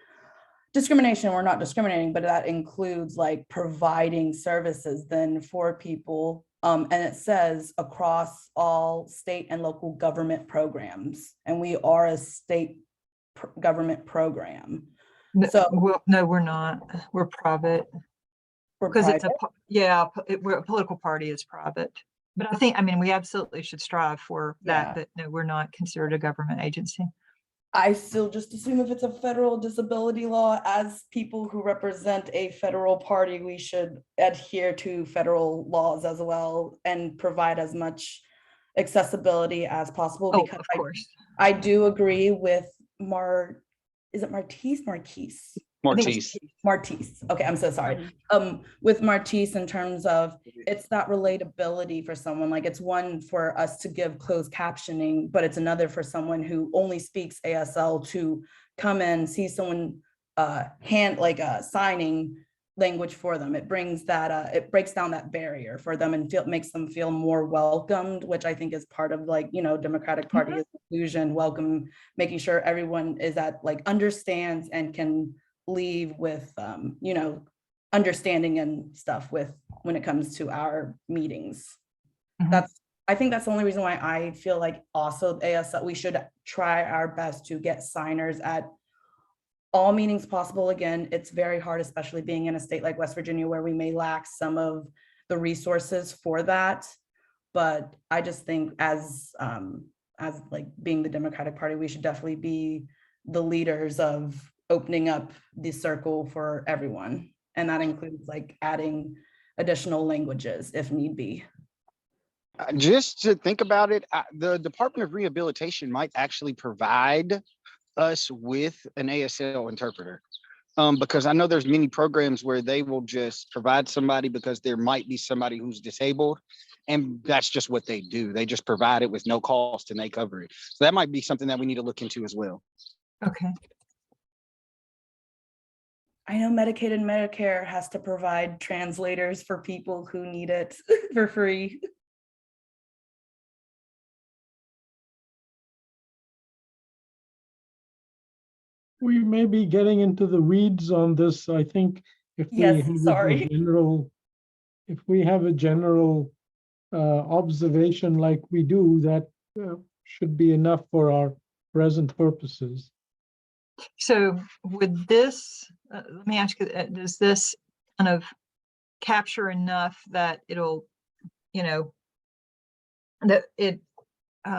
discrimination. We're not discriminating, but that includes like providing services then for people. And it says across all state and local government programs, and we are a state government program. So No, we're not. We're private. Because it's we're a political party is private. But I mean, we absolutely should strive for that, that no, we're not considered a government agency. I still just assume if it's a federal disability law, as people who represent a federal party, we should adhere to federal laws as well and provide as much accessibility as possible. Oh, because of course. I do agree with is it Martise? Martise. Okay, I'm so sorry. With Martise in terms of it's that relatability for someone. Like it's one for us to give closed captioning, but it's another for someone who only speaks ASL to come in, see someone signing language for them. It brings that it breaks down that barrier for them and makes them feel more welcomed, which I think is part of Democratic Party inclusion, welcome, making sure everyone is understands and can leave with understanding and stuff when it comes to our meetings. I think that's the only reason why I feel like also ASL, we should try our best to get signers at all meetings possible. Again, it's very hard, especially being in a state like West Virginia where we may lack some of the resources for that. But I just think as being the Democratic Party, we should definitely be the leaders of opening up the circle for everyone. And that includes adding additional languages if need be. Just to think about it, the Department of Rehabilitation might actually provide us with an ASL interpreter. Because I know there's many programs where they will just provide somebody because there might be somebody who's disabled. And that's just what they do. They just provide it with no cost and they cover it. So that might be something that we need to look into as well. Okay. I know Medicaid and Medicare has to provide translators for people who need it for free. We may be getting into the weeds on this. I think if we have a general observation like we do, that should be enough for our present purposes. So would this, let me ask you, does this kind of capture enough that it'll, that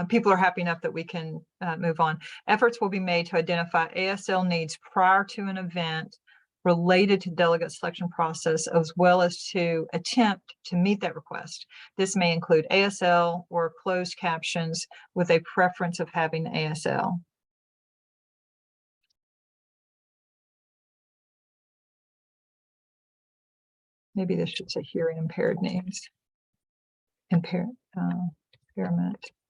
people are happy enough that we can move on? Efforts will be made to identify ASL needs prior to an event related to delegate selection process, as well as to attempt to meet that request. This may include ASL or closed captions with a preference of having ASL. Maybe this should say hearing impaired needs. Impairment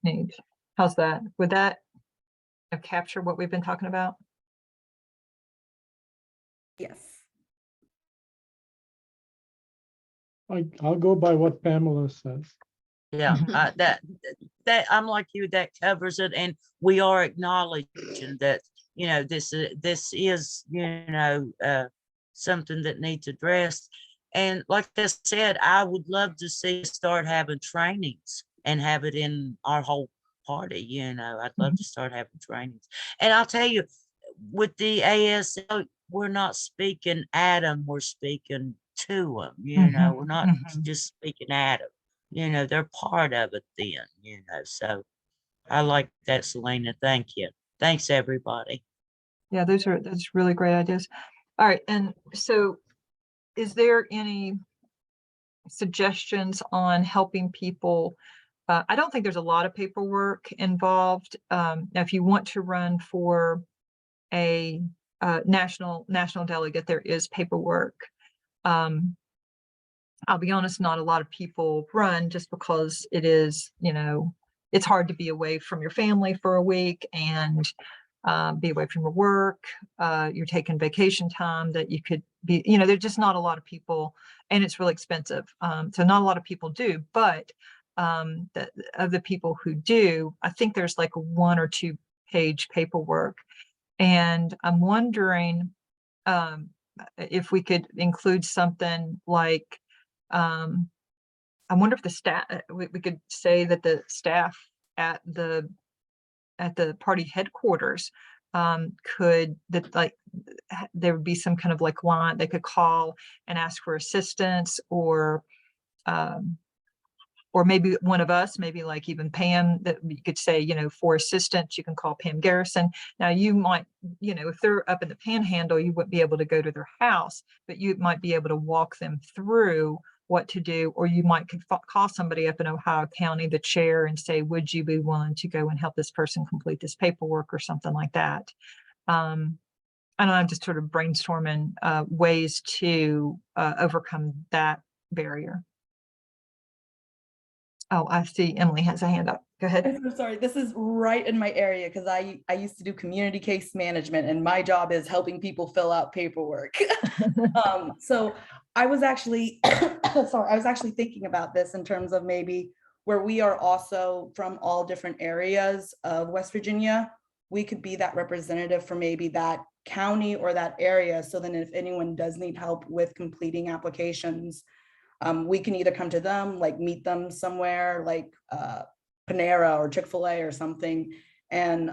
needs. How's that? Would that capture what we've been talking about? Yes. I'll go by what Pamela says. Yeah, that I'm like you, that covers it. And we are acknowledging that, this is, something that needs addressed. And like I said, I would love to see us start having trainings and have it in our whole party. I'd love to start having trainings. And I'll tell you, with the ASL, we're not speaking at them, we're speaking to them. We're not just speaking at them. They're part of it then, so I like that, Selena. Thank you. Thanks, everybody. Yeah, that's really great ideas. All right. And so is there any suggestions on helping people? I don't think there's a lot of paperwork involved. Now, if you want to run for a national delegate, there is paperwork. I'll be honest, not a lot of people run just because it is, it's hard to be away from your family for a week and be away from your work. You're taking vacation time that you could be, there's just not a lot of people, and it's really expensive. So not a lot of people do, but of the people who do, I think there's like a 1 or 2 page paperwork. And I'm wondering if we could include something like, I wonder if the staff, we could say that the staff at the party headquarters there would be some kind of like line they could call and ask for assistance, or maybe one of us, maybe like even Pam, that you could say, for assistance, you can call Pam Garrison. Now you might, if they're up in the Panhandle, you wouldn't be able to go to their house, but you might be able to walk them through what to do. Or you might call somebody up in Ohio County, the chair, and say, would you be willing to go and help this person complete this paperwork or something like that? I know, I'm just sort of brainstorming ways to overcome that barrier. Oh, I see Emily has a hand up. Go ahead. I'm so sorry. This is right in my area because I used to do community case management, and my job is helping people fill out paperwork. So I was actually, sorry, I was actually thinking about this in terms of maybe where we are also from all different areas of West Virginia, we could be that representative for maybe that county or that area. So then if anyone does need help with completing applications, we can either come to them, like meet them somewhere like Panera or Chick-fil-A or something. And,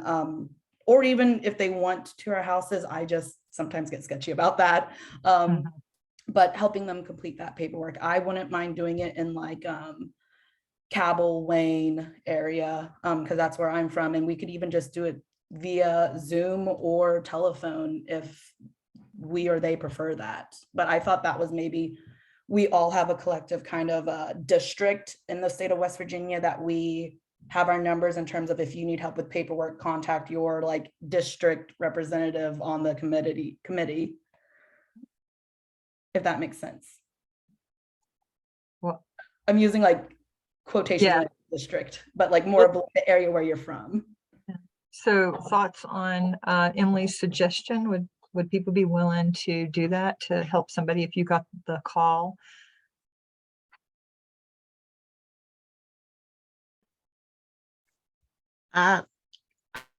or even if they want to our houses, I just sometimes get sketchy about that. But helping them complete that paperwork, I wouldn't mind doing it in like Cabell, Wayne area, because that's where I'm from. And we could even just do it via Zoom or telephone if we or they prefer that. But I thought that was maybe, we all have a collective kind of district in the state of West Virginia that we have our numbers in terms of if you need help with paperwork, contact your like district representative on the committee, if that makes sense. Well, I'm using like quotations like district, but like more of the area where you're from. So thoughts on Emily's suggestion? Would people be willing to do that to help somebody if you got the call? I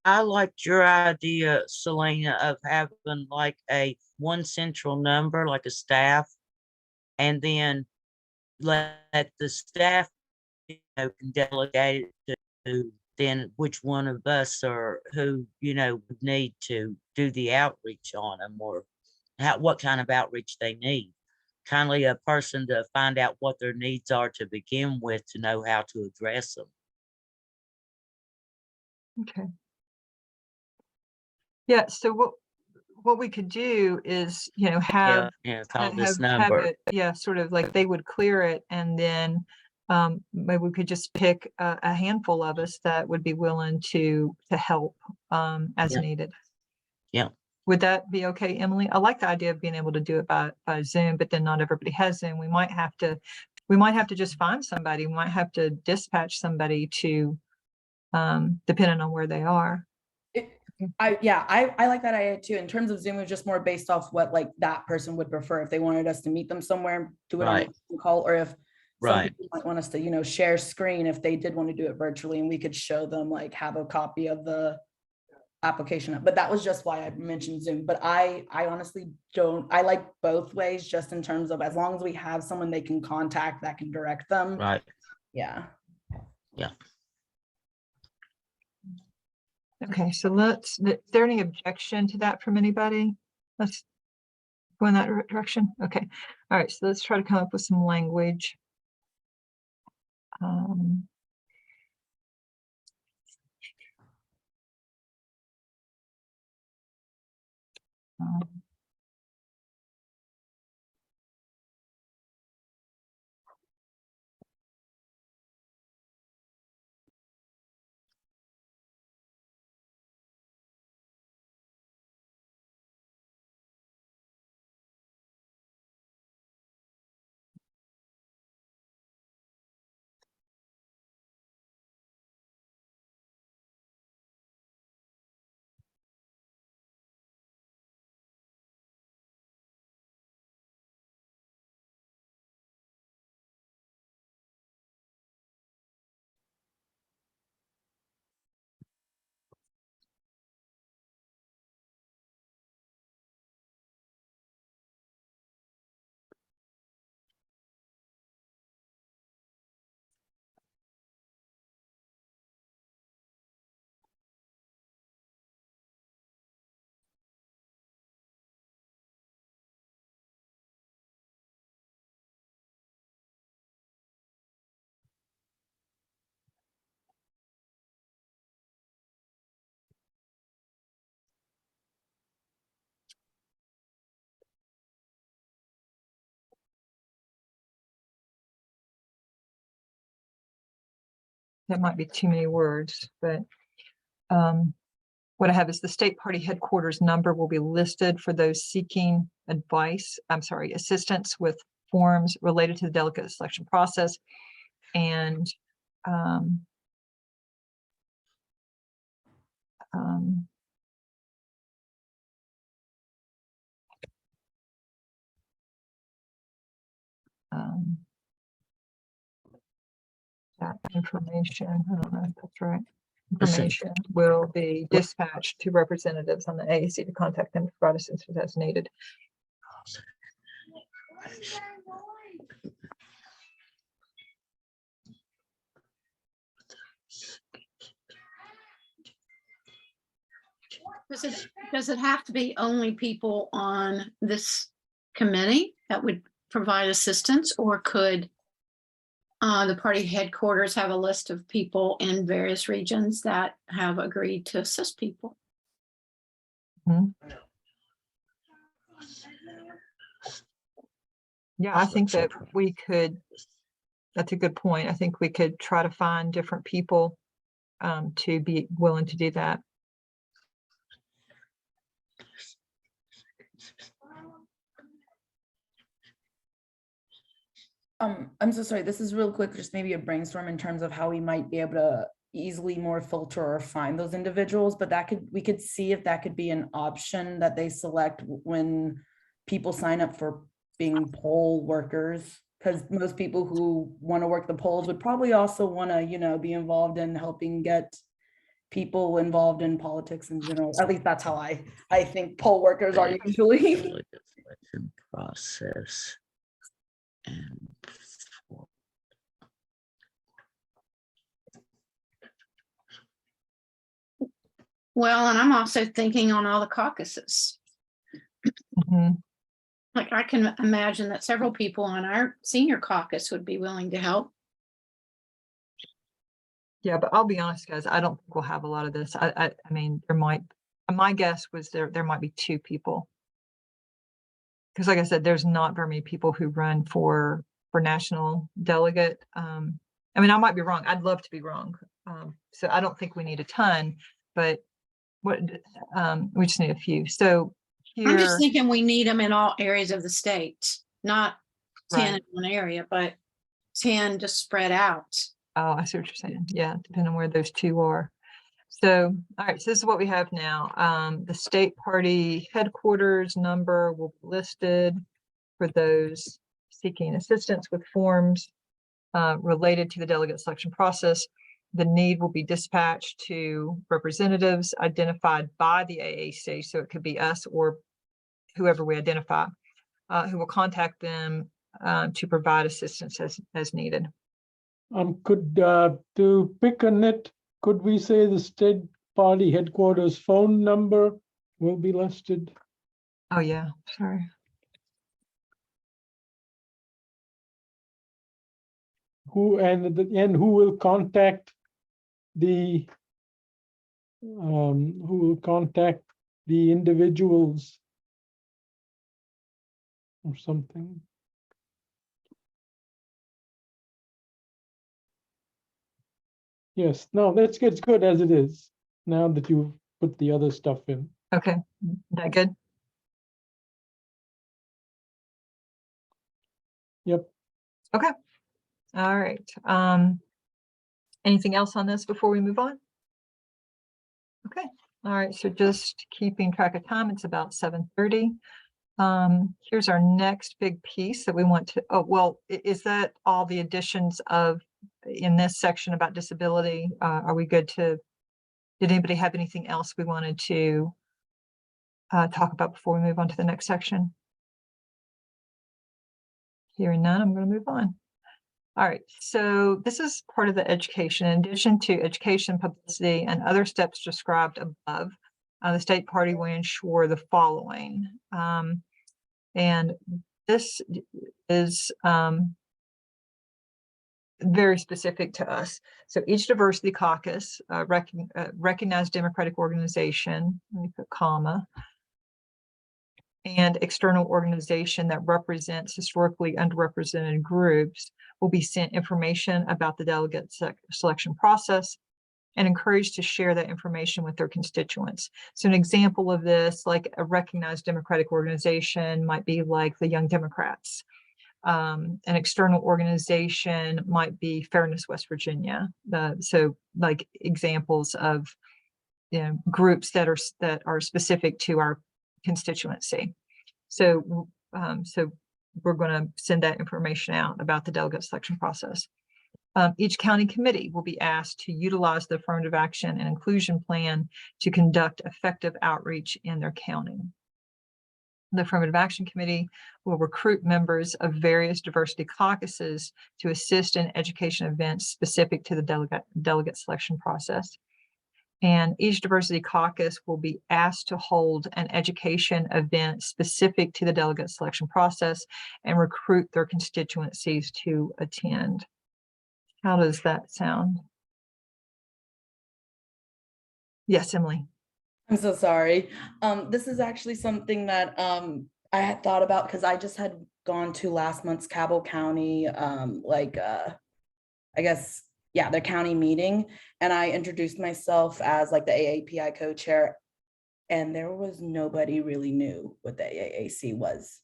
liked your idea, Selena, of having like a one central number, like a staff, and then let the staff, can delegate it to then which one of us or who, would need to do the outreach on them, or what kind of outreach they need. Kindly a person to find out what their needs are to begin with, to know how to address them. Okay. Yeah, so what we could do is, have call this number. it, sort of like they would clear it, and then maybe we could just pick a handful of us that would be willing to help as needed. Yeah. Would that be okay, Emily? I like the idea of being able to do it by Zoom, but then not everybody has Zoom. We might have to just find somebody. We might have to dispatch somebody to, depending on where they are. I like that idea too. In terms of Zoom, it was just more based off what like that person would prefer. If they wanted us to meet them somewhere, do it on a call, or if some people might want us to, share screen if they did want to do it virtually, and we could show them, like have a copy of the application. But that was just why I mentioned Zoom. But I honestly don't, I like both ways, just in terms of as long as we have someone they can contact that can direct them. Right. Yeah. Yeah. Okay, so is there any objection to that from anybody? Let's go in that direction. Okay. All right, so let's try to come up with some language. that might be too many words, but what I have is the state party headquarters number will be listed for those seeking assistance with forms related to the delegate selection process. And that information, I don't know if that's right. Information will be dispatched to representatives on the AAC to contact them to provide assistance as needed. Does it have to be only people on this committee that would provide assistance, or could the party headquarters have a list of people in various regions that have agreed to assist people? Yeah, I think that we could, that's a good point. I think we could try to find different people to be willing to do that. I'm so sorry, this is real quick, just maybe a brainstorm in terms of how we might be able to easily more filter or find those individuals, but we could see if that could be an option that they select when people sign up for being poll workers, because most people who want to work the polls would probably also want to, be involved in helping get people involved in politics in general. At least that's how I think poll workers are usually. Process and Well, and I'm also thinking on all the caucuses. Like, I can imagine that several people on our senior caucus would be willing to help. Yeah, but I'll be honest, guys, I don't think we'll have a lot of this. I mean, my guess was there might be 2 people. Because like I said, there's not very many people who run for national delegate. I mean, I might be wrong. I'd love to be wrong. So I don't think we need a ton, but we just need a few. So here, I'm just thinking we need them in all areas of the state, not 10 in one area, but 10 just spread out. Oh, I see what you're saying. Yeah, depending on where those 2 are. So, all right, so this is what we have now. The state party headquarters number will be listed for those seeking assistance with forms related to the delegate selection process. The need will be dispatched to representatives identified by the AAC, so it could be us or whoever we identify, who will contact them to provide assistance as needed. To pick a nit, could we say the state party headquarters phone number will be listed? Oh yeah, sorry. Who will contact the individuals or something? Yes, no, that's good. It's good as it is. Now that you've put the other stuff in. Okay, that good? Yep. Okay. All right. Anything else on this before we move on? Okay. All right. So just keeping track of time, it's about 7:30. Here's our next big piece that we want to, oh, well, is that all the additions in this section about disability? Are we good to, did anybody have anything else we wanted to talk about before we move on to the next section? Hearing none, I'm going to move on. All right, so this is part of the education. In addition to education, publicity, and other steps described above, the state party will ensure the following. And this is very specific to us. So each diversity caucus, recognized democratic organization, let me put comma, and external organization that represents historically underrepresented groups will be sent information about the delegate selection process and encouraged to share that information with their constituents. So an example of this, like a recognized Democratic organization, might be like the Young Democrats. An external organization might be Fairness West Virginia. So like examples of groups that are specific to our constituency. So we're going to send that information out about the delegate selection process. Each county committee will be asked to utilize the affirmative action and inclusion plan to conduct effective outreach in their county. The Affirmative Action Committee will recruit members of various diversity caucuses to assist in education events specific to the delegate selection process. And each diversity caucus will be asked to hold an education event specific to the delegate selection process and recruit their constituencies to attend. How does that sound? Yes, Emily. I'm so sorry. This is actually something that I had thought about because I just had gone to last month's Cabell County, I guess, yeah, their county meeting. And I introduced myself as like the AAPI co-chair, and there was nobody really knew what the AAC was.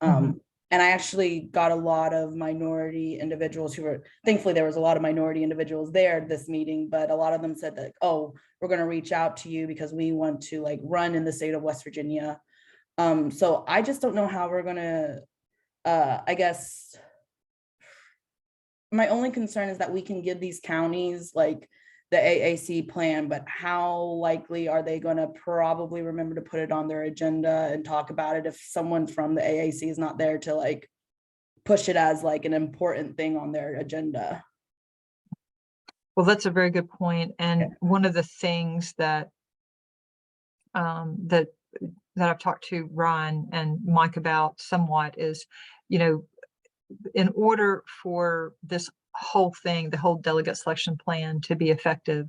And I actually got a lot of minority individuals who were, thankfully there was a lot of minority individuals there at this meeting, but a lot of them said that, oh, we're going to reach out to you because we want to like run in the state of West Virginia. So I just don't know how we're going to, I guess, my only concern is that we can give these counties like the AAC plan, but how likely are they going to probably remember to put it on their agenda and talk about it if someone from the AAC is not there to like push it as like an important thing on their agenda? Well, that's a very good point. And one of the things that that I've talked to Ron and Mike about somewhat is, in order for this whole thing, the whole delegate selection plan to be effective,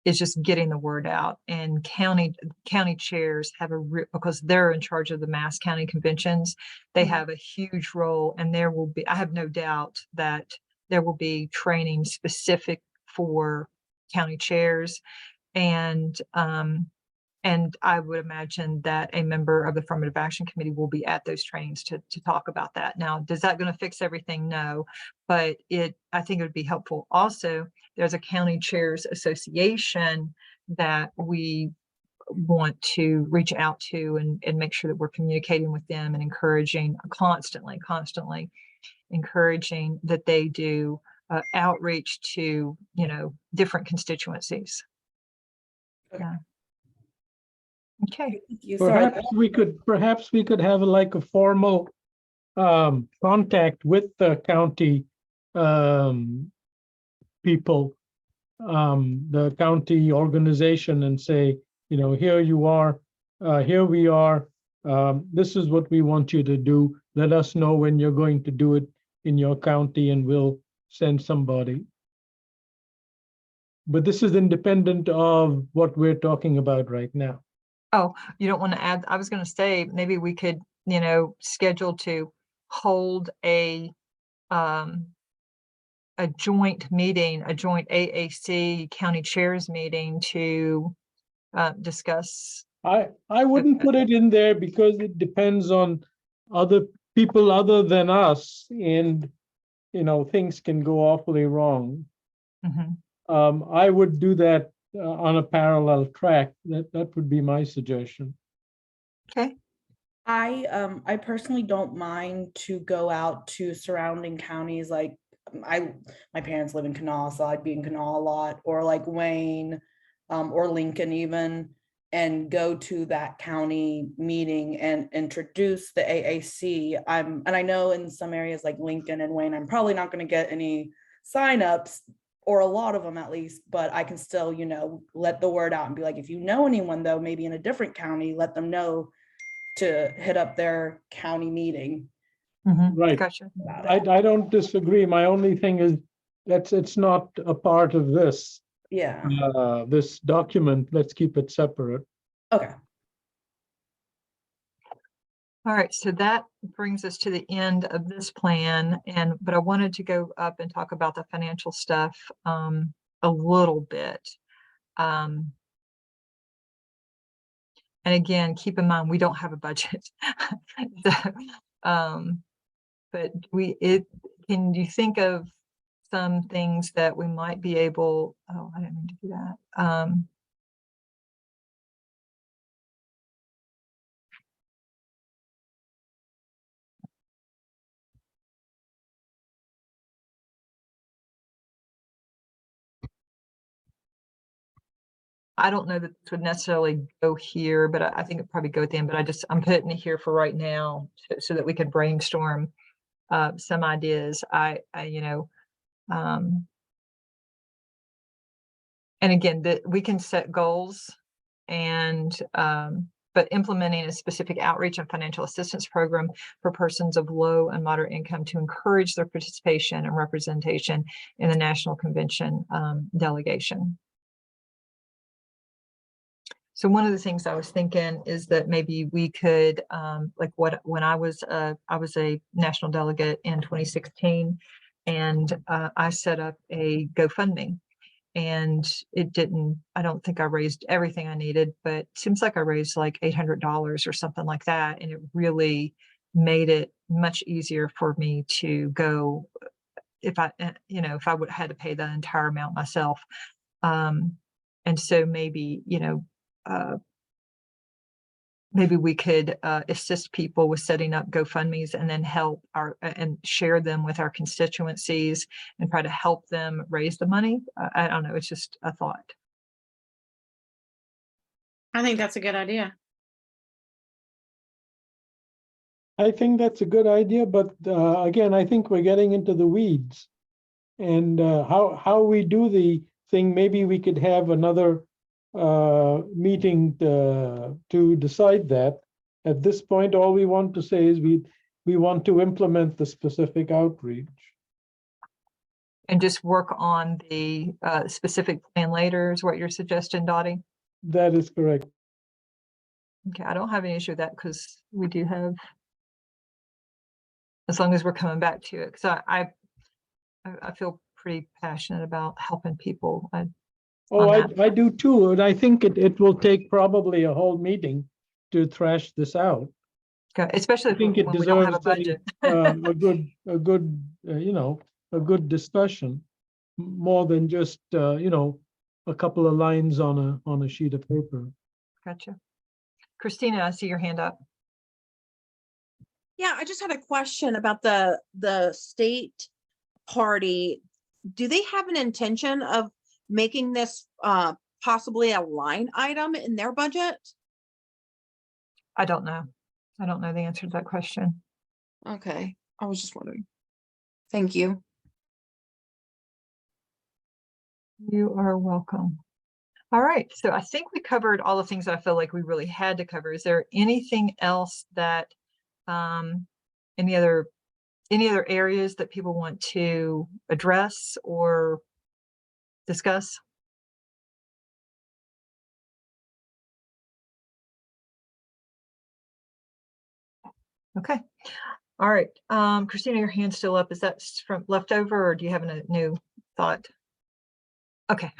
is just getting the word out. And county chairs have because they're in charge of the mass county conventions, they have a huge role. And there will be, I have no doubt that there will be training specific for county chairs. And I would imagine that a member of the Affirmative Action Committee will be at those trainings to talk about that. Now, is that going to fix everything? No, but I think it would be helpful. Also, there's a County Chairs Association that we want to reach out to and make sure that we're communicating with them and encouraging constantly encouraging that they do outreach to, different constituencies. Yeah. Okay. Perhaps we could have like a formal contact with the county people, the county organization, and say, here you are, here we are, this is what we want you to do. Let us know when you're going to do it in your county and we'll send somebody. But this is independent of what we're talking about right now. Oh, you don't want to add, I was going to say, maybe we could, schedule to hold a joint meeting, a joint AAC county chairs meeting to discuss. I wouldn't put it in there because it depends on other people other than us, and things can go awfully wrong. I would do that on a parallel track. That would be my suggestion. Okay. I personally don't mind to go out to surrounding counties. Like my parents live in Kanawha, so I'd be in Kanawha a lot, or like Wayne, or Lincoln even, and go to that county meeting and introduce the AAC. And I know in some areas like Lincoln and Wayne, I'm probably not going to get any signups, or a lot of them at least, but I can still, let the word out and be like, if you know anyone though, maybe in a different county, let them know to hit up their county meeting. Right. Gotcha. I don't disagree. My only thing is it's not a part of this. Yeah. This document. Let's keep it separate. Okay. All right, so that brings us to the end of this plan, but I wanted to go up and talk about the financial stuff a little bit. And again, keep in mind, we don't have a budget. So, but can you think of some things that we might be able, oh, I didn't mean to do that. I don't know that this would necessarily go here, but I think it'd probably go at the end, but I'm putting it here for right now so that we can brainstorm some ideas. And again, that we can set goals but implementing a specific outreach and financial assistance program for persons of low and moderate income to encourage their participation and representation in the National Convention delegation. So one of the things I was thinking is that maybe we could, when I was a national delegate in 2016, and I set up a GoFundMe, and I don't think I raised everything I needed, but it seems like I raised like $800 or something like that, and it really made it much easier for me to go if I would have had to pay the entire amount myself. And so maybe, maybe we could assist people with setting up GoFundMes and then help and share them with our constituencies and try to help them raise the money. I don't know. It's just a thought. I think that's a good idea. I think that's a good idea, but again, I think we're getting into the weeds. And how we do the thing, maybe we could have another meeting to decide that. At this point, all we want to say is we want to implement the specific outreach. And just work on the specific plan later is what you're suggesting, Dottie? That is correct. Okay, I don't have any issue with that because we do have, as long as we're coming back to it, because I feel pretty passionate about helping people. I do too, and I think it will take probably a whole meeting to thrash this out. Okay, especially I think it when we don't have a deserves budget. a good discussion, more than just a couple of lines on a sheet of paper. Gotcha. Christina, I see your hand up. Yeah, I just had a question about the state party. Do they have an intention of making this possibly a line item in their budget? I don't know. I don't know the answer to that question. Okay, I was just wondering. Thank you. You are welcome. All right, so I think we covered all the things that I feel like we really had to cover. Is there anything else that any other areas that people want to address or discuss? Okay. All right. Christina, your hand's still up. Is that from leftover, or do you have a new thought? Okay.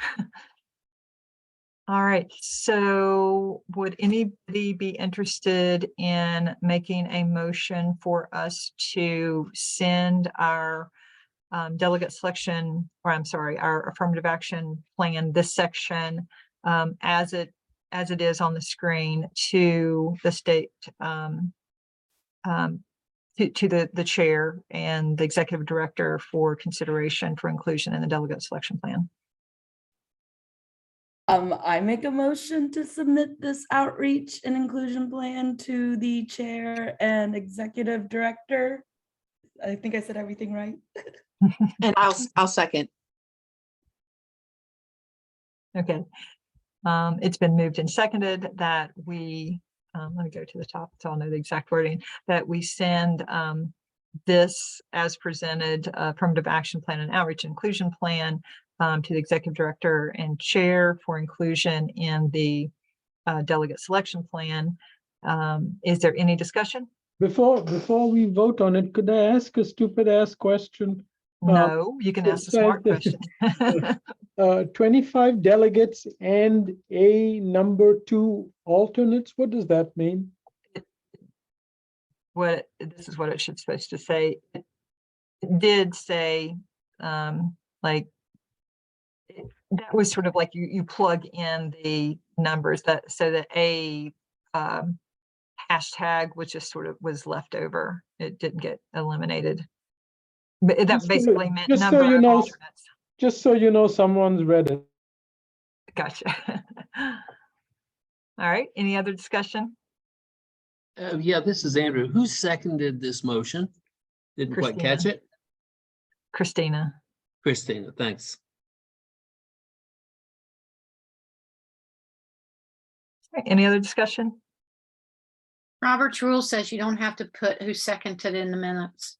All right. So would anybody be interested in making a motion for us to send our delegate selection, or I'm sorry, our affirmative action plan, this section, as it is on the screen, to the state, to the chair and the executive director for consideration for inclusion in the delegate selection plan? I make a motion to submit this outreach and inclusion plan to the chair and executive director. I think I said everything right. And I'll second. Okay. It's been moved and seconded that we, let me go to the top so I'll know the exact wording, that we send this as presented affirmative action plan and outreach inclusion plan to the executive director and chair for inclusion in the delegate selection plan. Is there any discussion? Before we vote on it, could I ask a stupid ass question? No, you can ask a smart question. 25 delegates and a number 2 alternates, what does that mean? This is what it should supposed to say. It did say, like, that was sort of like you plug in the numbers that so that a hashtag which just sort of was left over. It didn't get eliminated. But that basically meant just number so you of know, alternates. just so you know, someone's read it. Gotcha. All right, any other discussion? Yeah, this is Andrew. Who seconded this motion? Didn't quite catch it. Christina. Christina, thanks. All right, any other discussion? Robert's rule says you don't have to put who seconded in the minutes.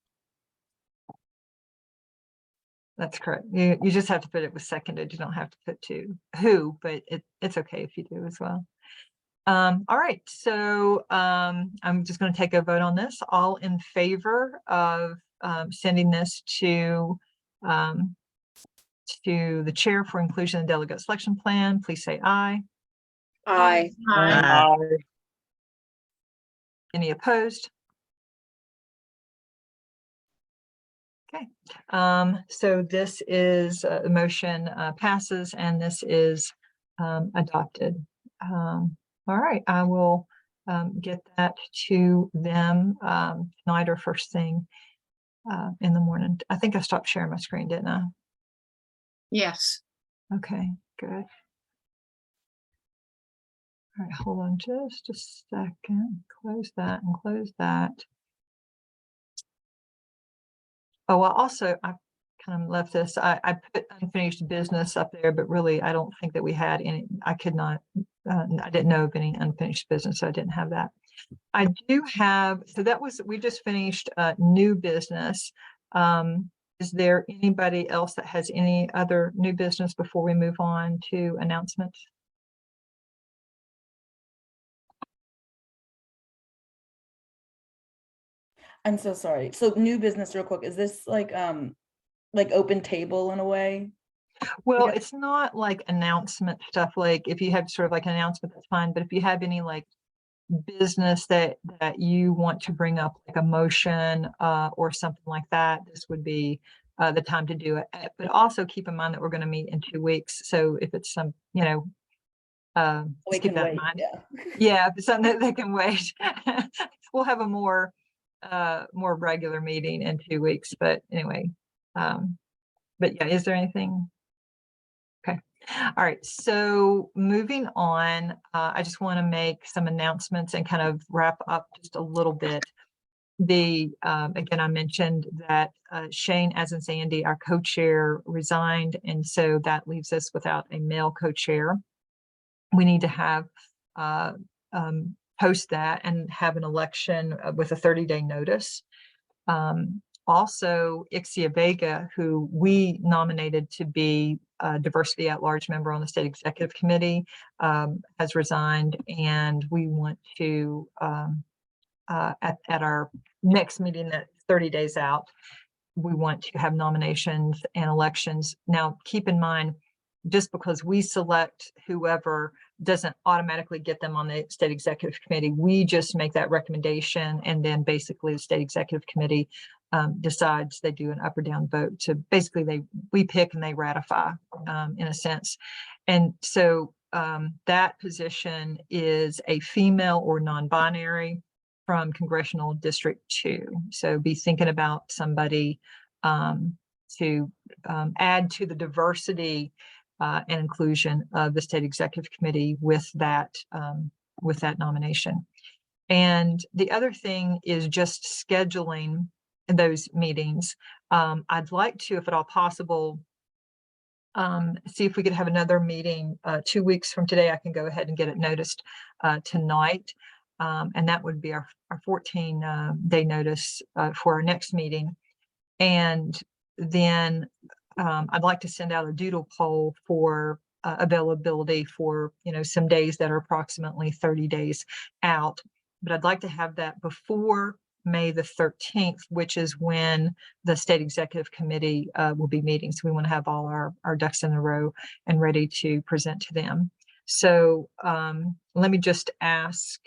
That's correct. You just have to put it was seconded. You don't have to put who, but it's okay if you do as well. All right, so I'm just going to take a vote on this. All in favor of sending this to the chair for inclusion in the delegate selection plan, please say aye. Aye. Aye. Any opposed? Okay, so this is the motion passes and this is adopted. All right, I will get that to them tonight or first thing in the morning. I think I stopped sharing my screen, didn't I? Yes. Okay, good. All right, hold on just a second. Close that and close that. Oh, well, also, I kind of left this, I put unfinished business up there, but really, I don't think that we had any, I didn't know of any unfinished business, so I didn't have that. I do have, so that was, we just finished new business. Is there anybody else that has any other new business before we move on to announcements? I'm so sorry. So new business real quick, is this like open table in a way? Well, it's not like announcement stuff. Like if you have sort of like an announcement, that's fine. But if you have any like business that you want to bring up, like a motion or something like that, this would be the time to do it. But also keep in mind that we're going to meet in 2 weeks. So if it's some, just keep that in mind. Yeah, if it's something that can wait. We'll have a more regular meeting in 2 weeks. But anyway, but yeah, is there anything? Okay. All right. So moving on, I just want to make some announcements and kind of wrap up just a little bit. Again, I mentioned that Shane Azinsandy, our co-chair, resigned. And so that leaves us without a male co-chair. We need to have post that and have an election with a 30-day notice. Also, Ixia Vega, who we nominated to be a diversity at-large member on the state executive committee, has resigned, and we want to, at our next meeting that's 30 days out, we want to have nominations and elections. Now, keep in mind, just because we select whoever doesn't automatically get them on the state executive committee. We just make that recommendation, and then basically the state executive committee decides. They do an up or down vote to basically we pick and they ratify in a sense. And so that position is a female or non-binary from Congressional District 2. So be thinking about somebody to add to the diversity and inclusion of the state executive committee with that nomination. And the other thing is just scheduling those meetings. I'd like to, if at all possible, see if we could have another meeting 2 weeks from today. I can go ahead and get it noticed tonight. And that would be our 14-day notice for our next meeting. And then I'd like to send out a doodle poll for availability for some days that are approximately 30 days out. But I'd like to have that before May the 13th, which is when the state executive committee will be meeting. So we want to have all our ducks in a row and ready to present to them. So let me just ask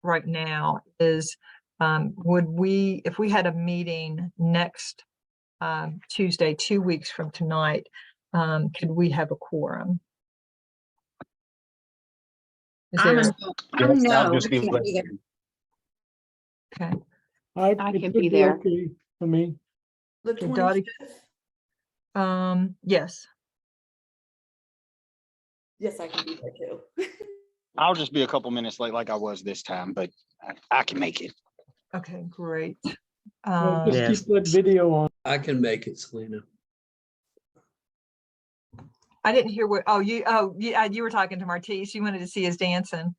right now is, would we, if we had a meeting next Tuesday, 2 weeks from tonight, could we have a quorum? Is I'm there, a no. I'll I just be can't be there. okay, I I it can would be there. Okay for me. The Okay, Dottie. 25th? Yes, Yes, I can be there too. I'll just be a couple minutes late like I was this time, but I can make it. okay, great. Just Yes. keep that video on. I can make it, Selena. I didn't hear what, you were talking to Martise. You wanted to see us dancing.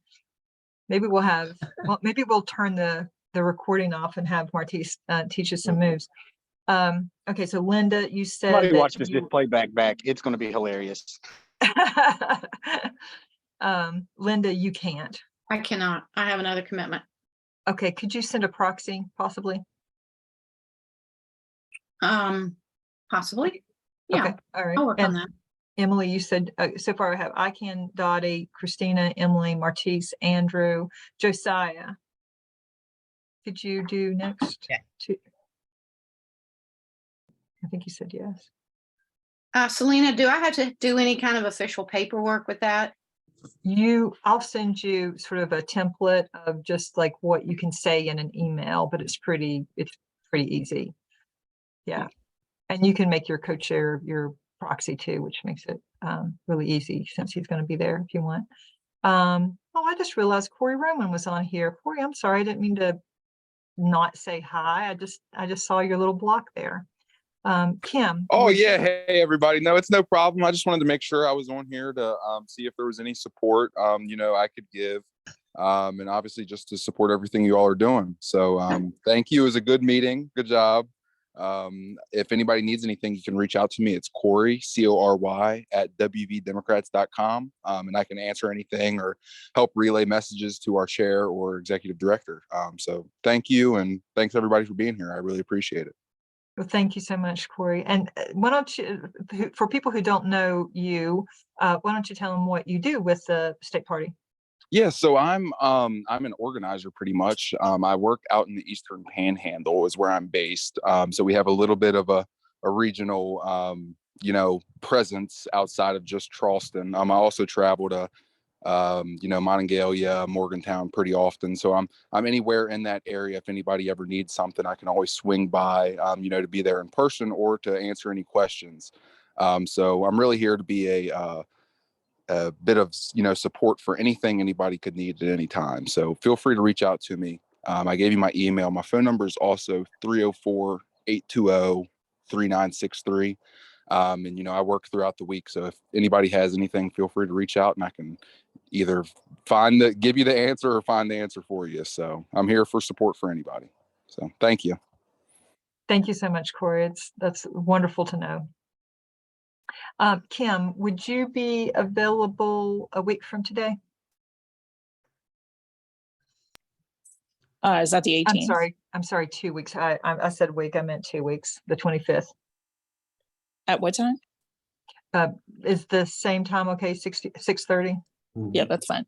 Maybe we'll have, well, maybe we'll turn the recording off and have Martise teach us some moves. Okay, so Linda, you said Somebody that watch this you, playback back. It's going to be hilarious. Linda, you can't. I cannot. I have another commitment. Okay, could you send a proxy possibly? Possibly. Yeah, Okay, all right. I'll work on And that. Emily, you said, so far I have Ican, Dottie, Christina, Emily, Martise, Andrew, Josiah. Could you do next? Yeah. I think you said yes. Selena, do I have to do any kind of official paperwork with that? I'll send you sort of a template of just like what you can say in an email, but it's pretty easy. Yeah. And you can make your co-chair your proxy too, which makes it really easy since he's going to be there if you want. Oh, I just realized Corey Roman was on here. Corey, I'm sorry, I didn't mean to not say hi. I just saw your little block there. Kim. Oh would you- yeah, hey everybody. No, it's no problem. I just wanted to make sure I was on here to see if there was any support I could give. And obviously just to support everything you all are doing. So thank you. It was a good meeting. Good job. If anybody needs anything, you can reach out to me. It's Corey, CORY at WVDemocrats.com. And I can answer anything or help relay messages to our chair or executive director. So thank you. And thanks everybody for being here. I really appreciate it. Well, thank you so much, Corey. And why don't you, for people who don't know you, why don't you tell them what you do with the state party? Yeah, so I'm an organizer pretty much. I work out in the Eastern Panhandle is where I'm based. So we have a little bit of a regional presence outside of just Charleston. I also travel to Monongalia, Morgantown pretty often. So I'm anywhere in that area. If anybody ever needs something, I can always swing by, to be there in person or to answer any questions. So I'm really here to be a bit of, support for anything anybody could need at any time. So feel free to reach out to me. I gave you my email. My phone number is also 304-820-3963. And, I work throughout the week. So if anybody has anything, feel free to reach out and I can either give you the answer or find the answer for you. So I'm here for support for anybody. So thank you. Thank you so much, Corey. That's wonderful to know. Kim, would you be available a week from today? Is that the 18th? I'm sorry, 2 weeks. I said week, I meant 2 weeks, the 25th. At what time? Is the same time okay, 6:30? Yeah, that's fine.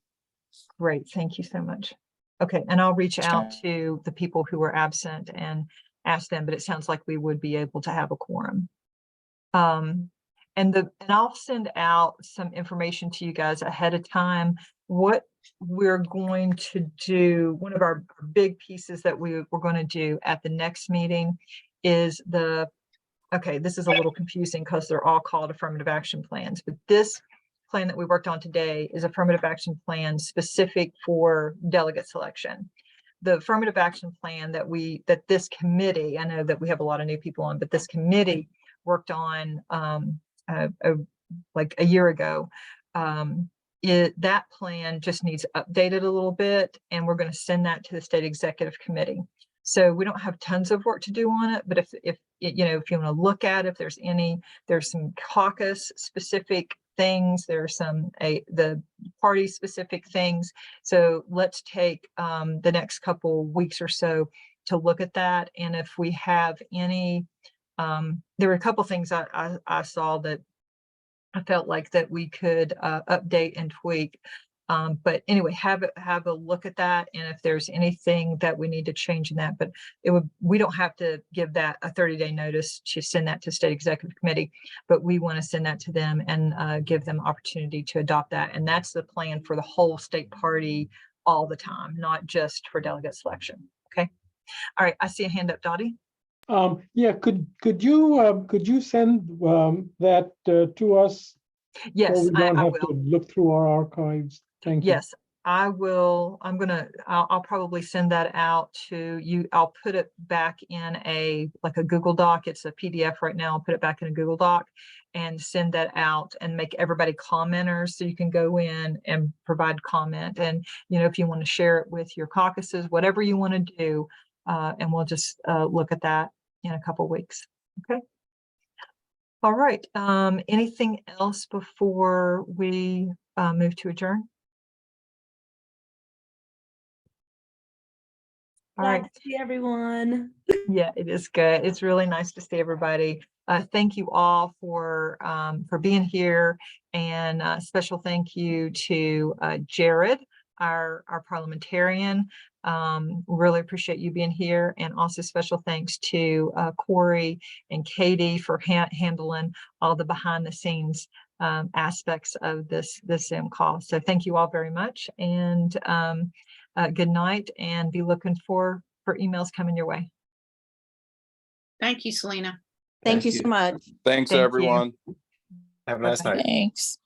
Great, thank you so much. Okay, and I'll reach out to the people who were absent and ask them, but it sounds like we would be able to have a quorum. And I'll send out some information to you guys ahead of time. What we're going to do, one of our big pieces that we're going to do at the next meeting is this is a little confusing because they're all called affirmative action plans, but this plan that we worked on today is affirmative action plan specific for delegate selection. The affirmative action plan that this committee, I know that we have a lot of new people on, but this committee worked on like a year ago. That plan just needs updated a little bit, and we're going to send that to the state executive committee. So we don't have tons of work to do on it, but if you want to look at if there's some caucus specific things, there's some the party specific things. So let's take the next couple weeks or so to look at that. And if we have any, there were a couple things I saw that I felt like that we could update and tweak. But anyway, have a look at that, and if there's anything that we need to change in that, but we don't have to give that a 30-day notice to send that to State Executive Committee, but we want to send that to them and give them opportunity to adopt that. And that's the plan for the whole state party all the time, not just for delegate selection. Okay. All right. I see a hand up, Dottie. Yeah, could you send that to us? Yes, So we don't I have will. to look through our archives. Thank you. Yes, I will. I'll probably send that out to you. I'll put it back in like a Google Doc. It's a PDF right now. I'll put it back in a Google Doc and send that out and make everybody commenters, so you can go in and provide comment. And, if you want to share it with your caucuses, whatever you want to do, and we'll just look at that in a couple weeks. Okay. All right. Anything else before we move to adjourn? All right. Glad to see everyone. Yeah, it is good. It's really nice to see everybody. Thank you all for being here, and special thank you to Jared, our parliamentarian. Really appreciate you being here, and also special thanks to Corey and Katie for handling all the behind the scenes aspects of this Zoom call. So thank you all very much, and good night, and be looking for emails coming your way. Thank you, Selena. Thank you so much. Thanks, Thank you. everyone. Have a nice Bye-bye. night. Thanks.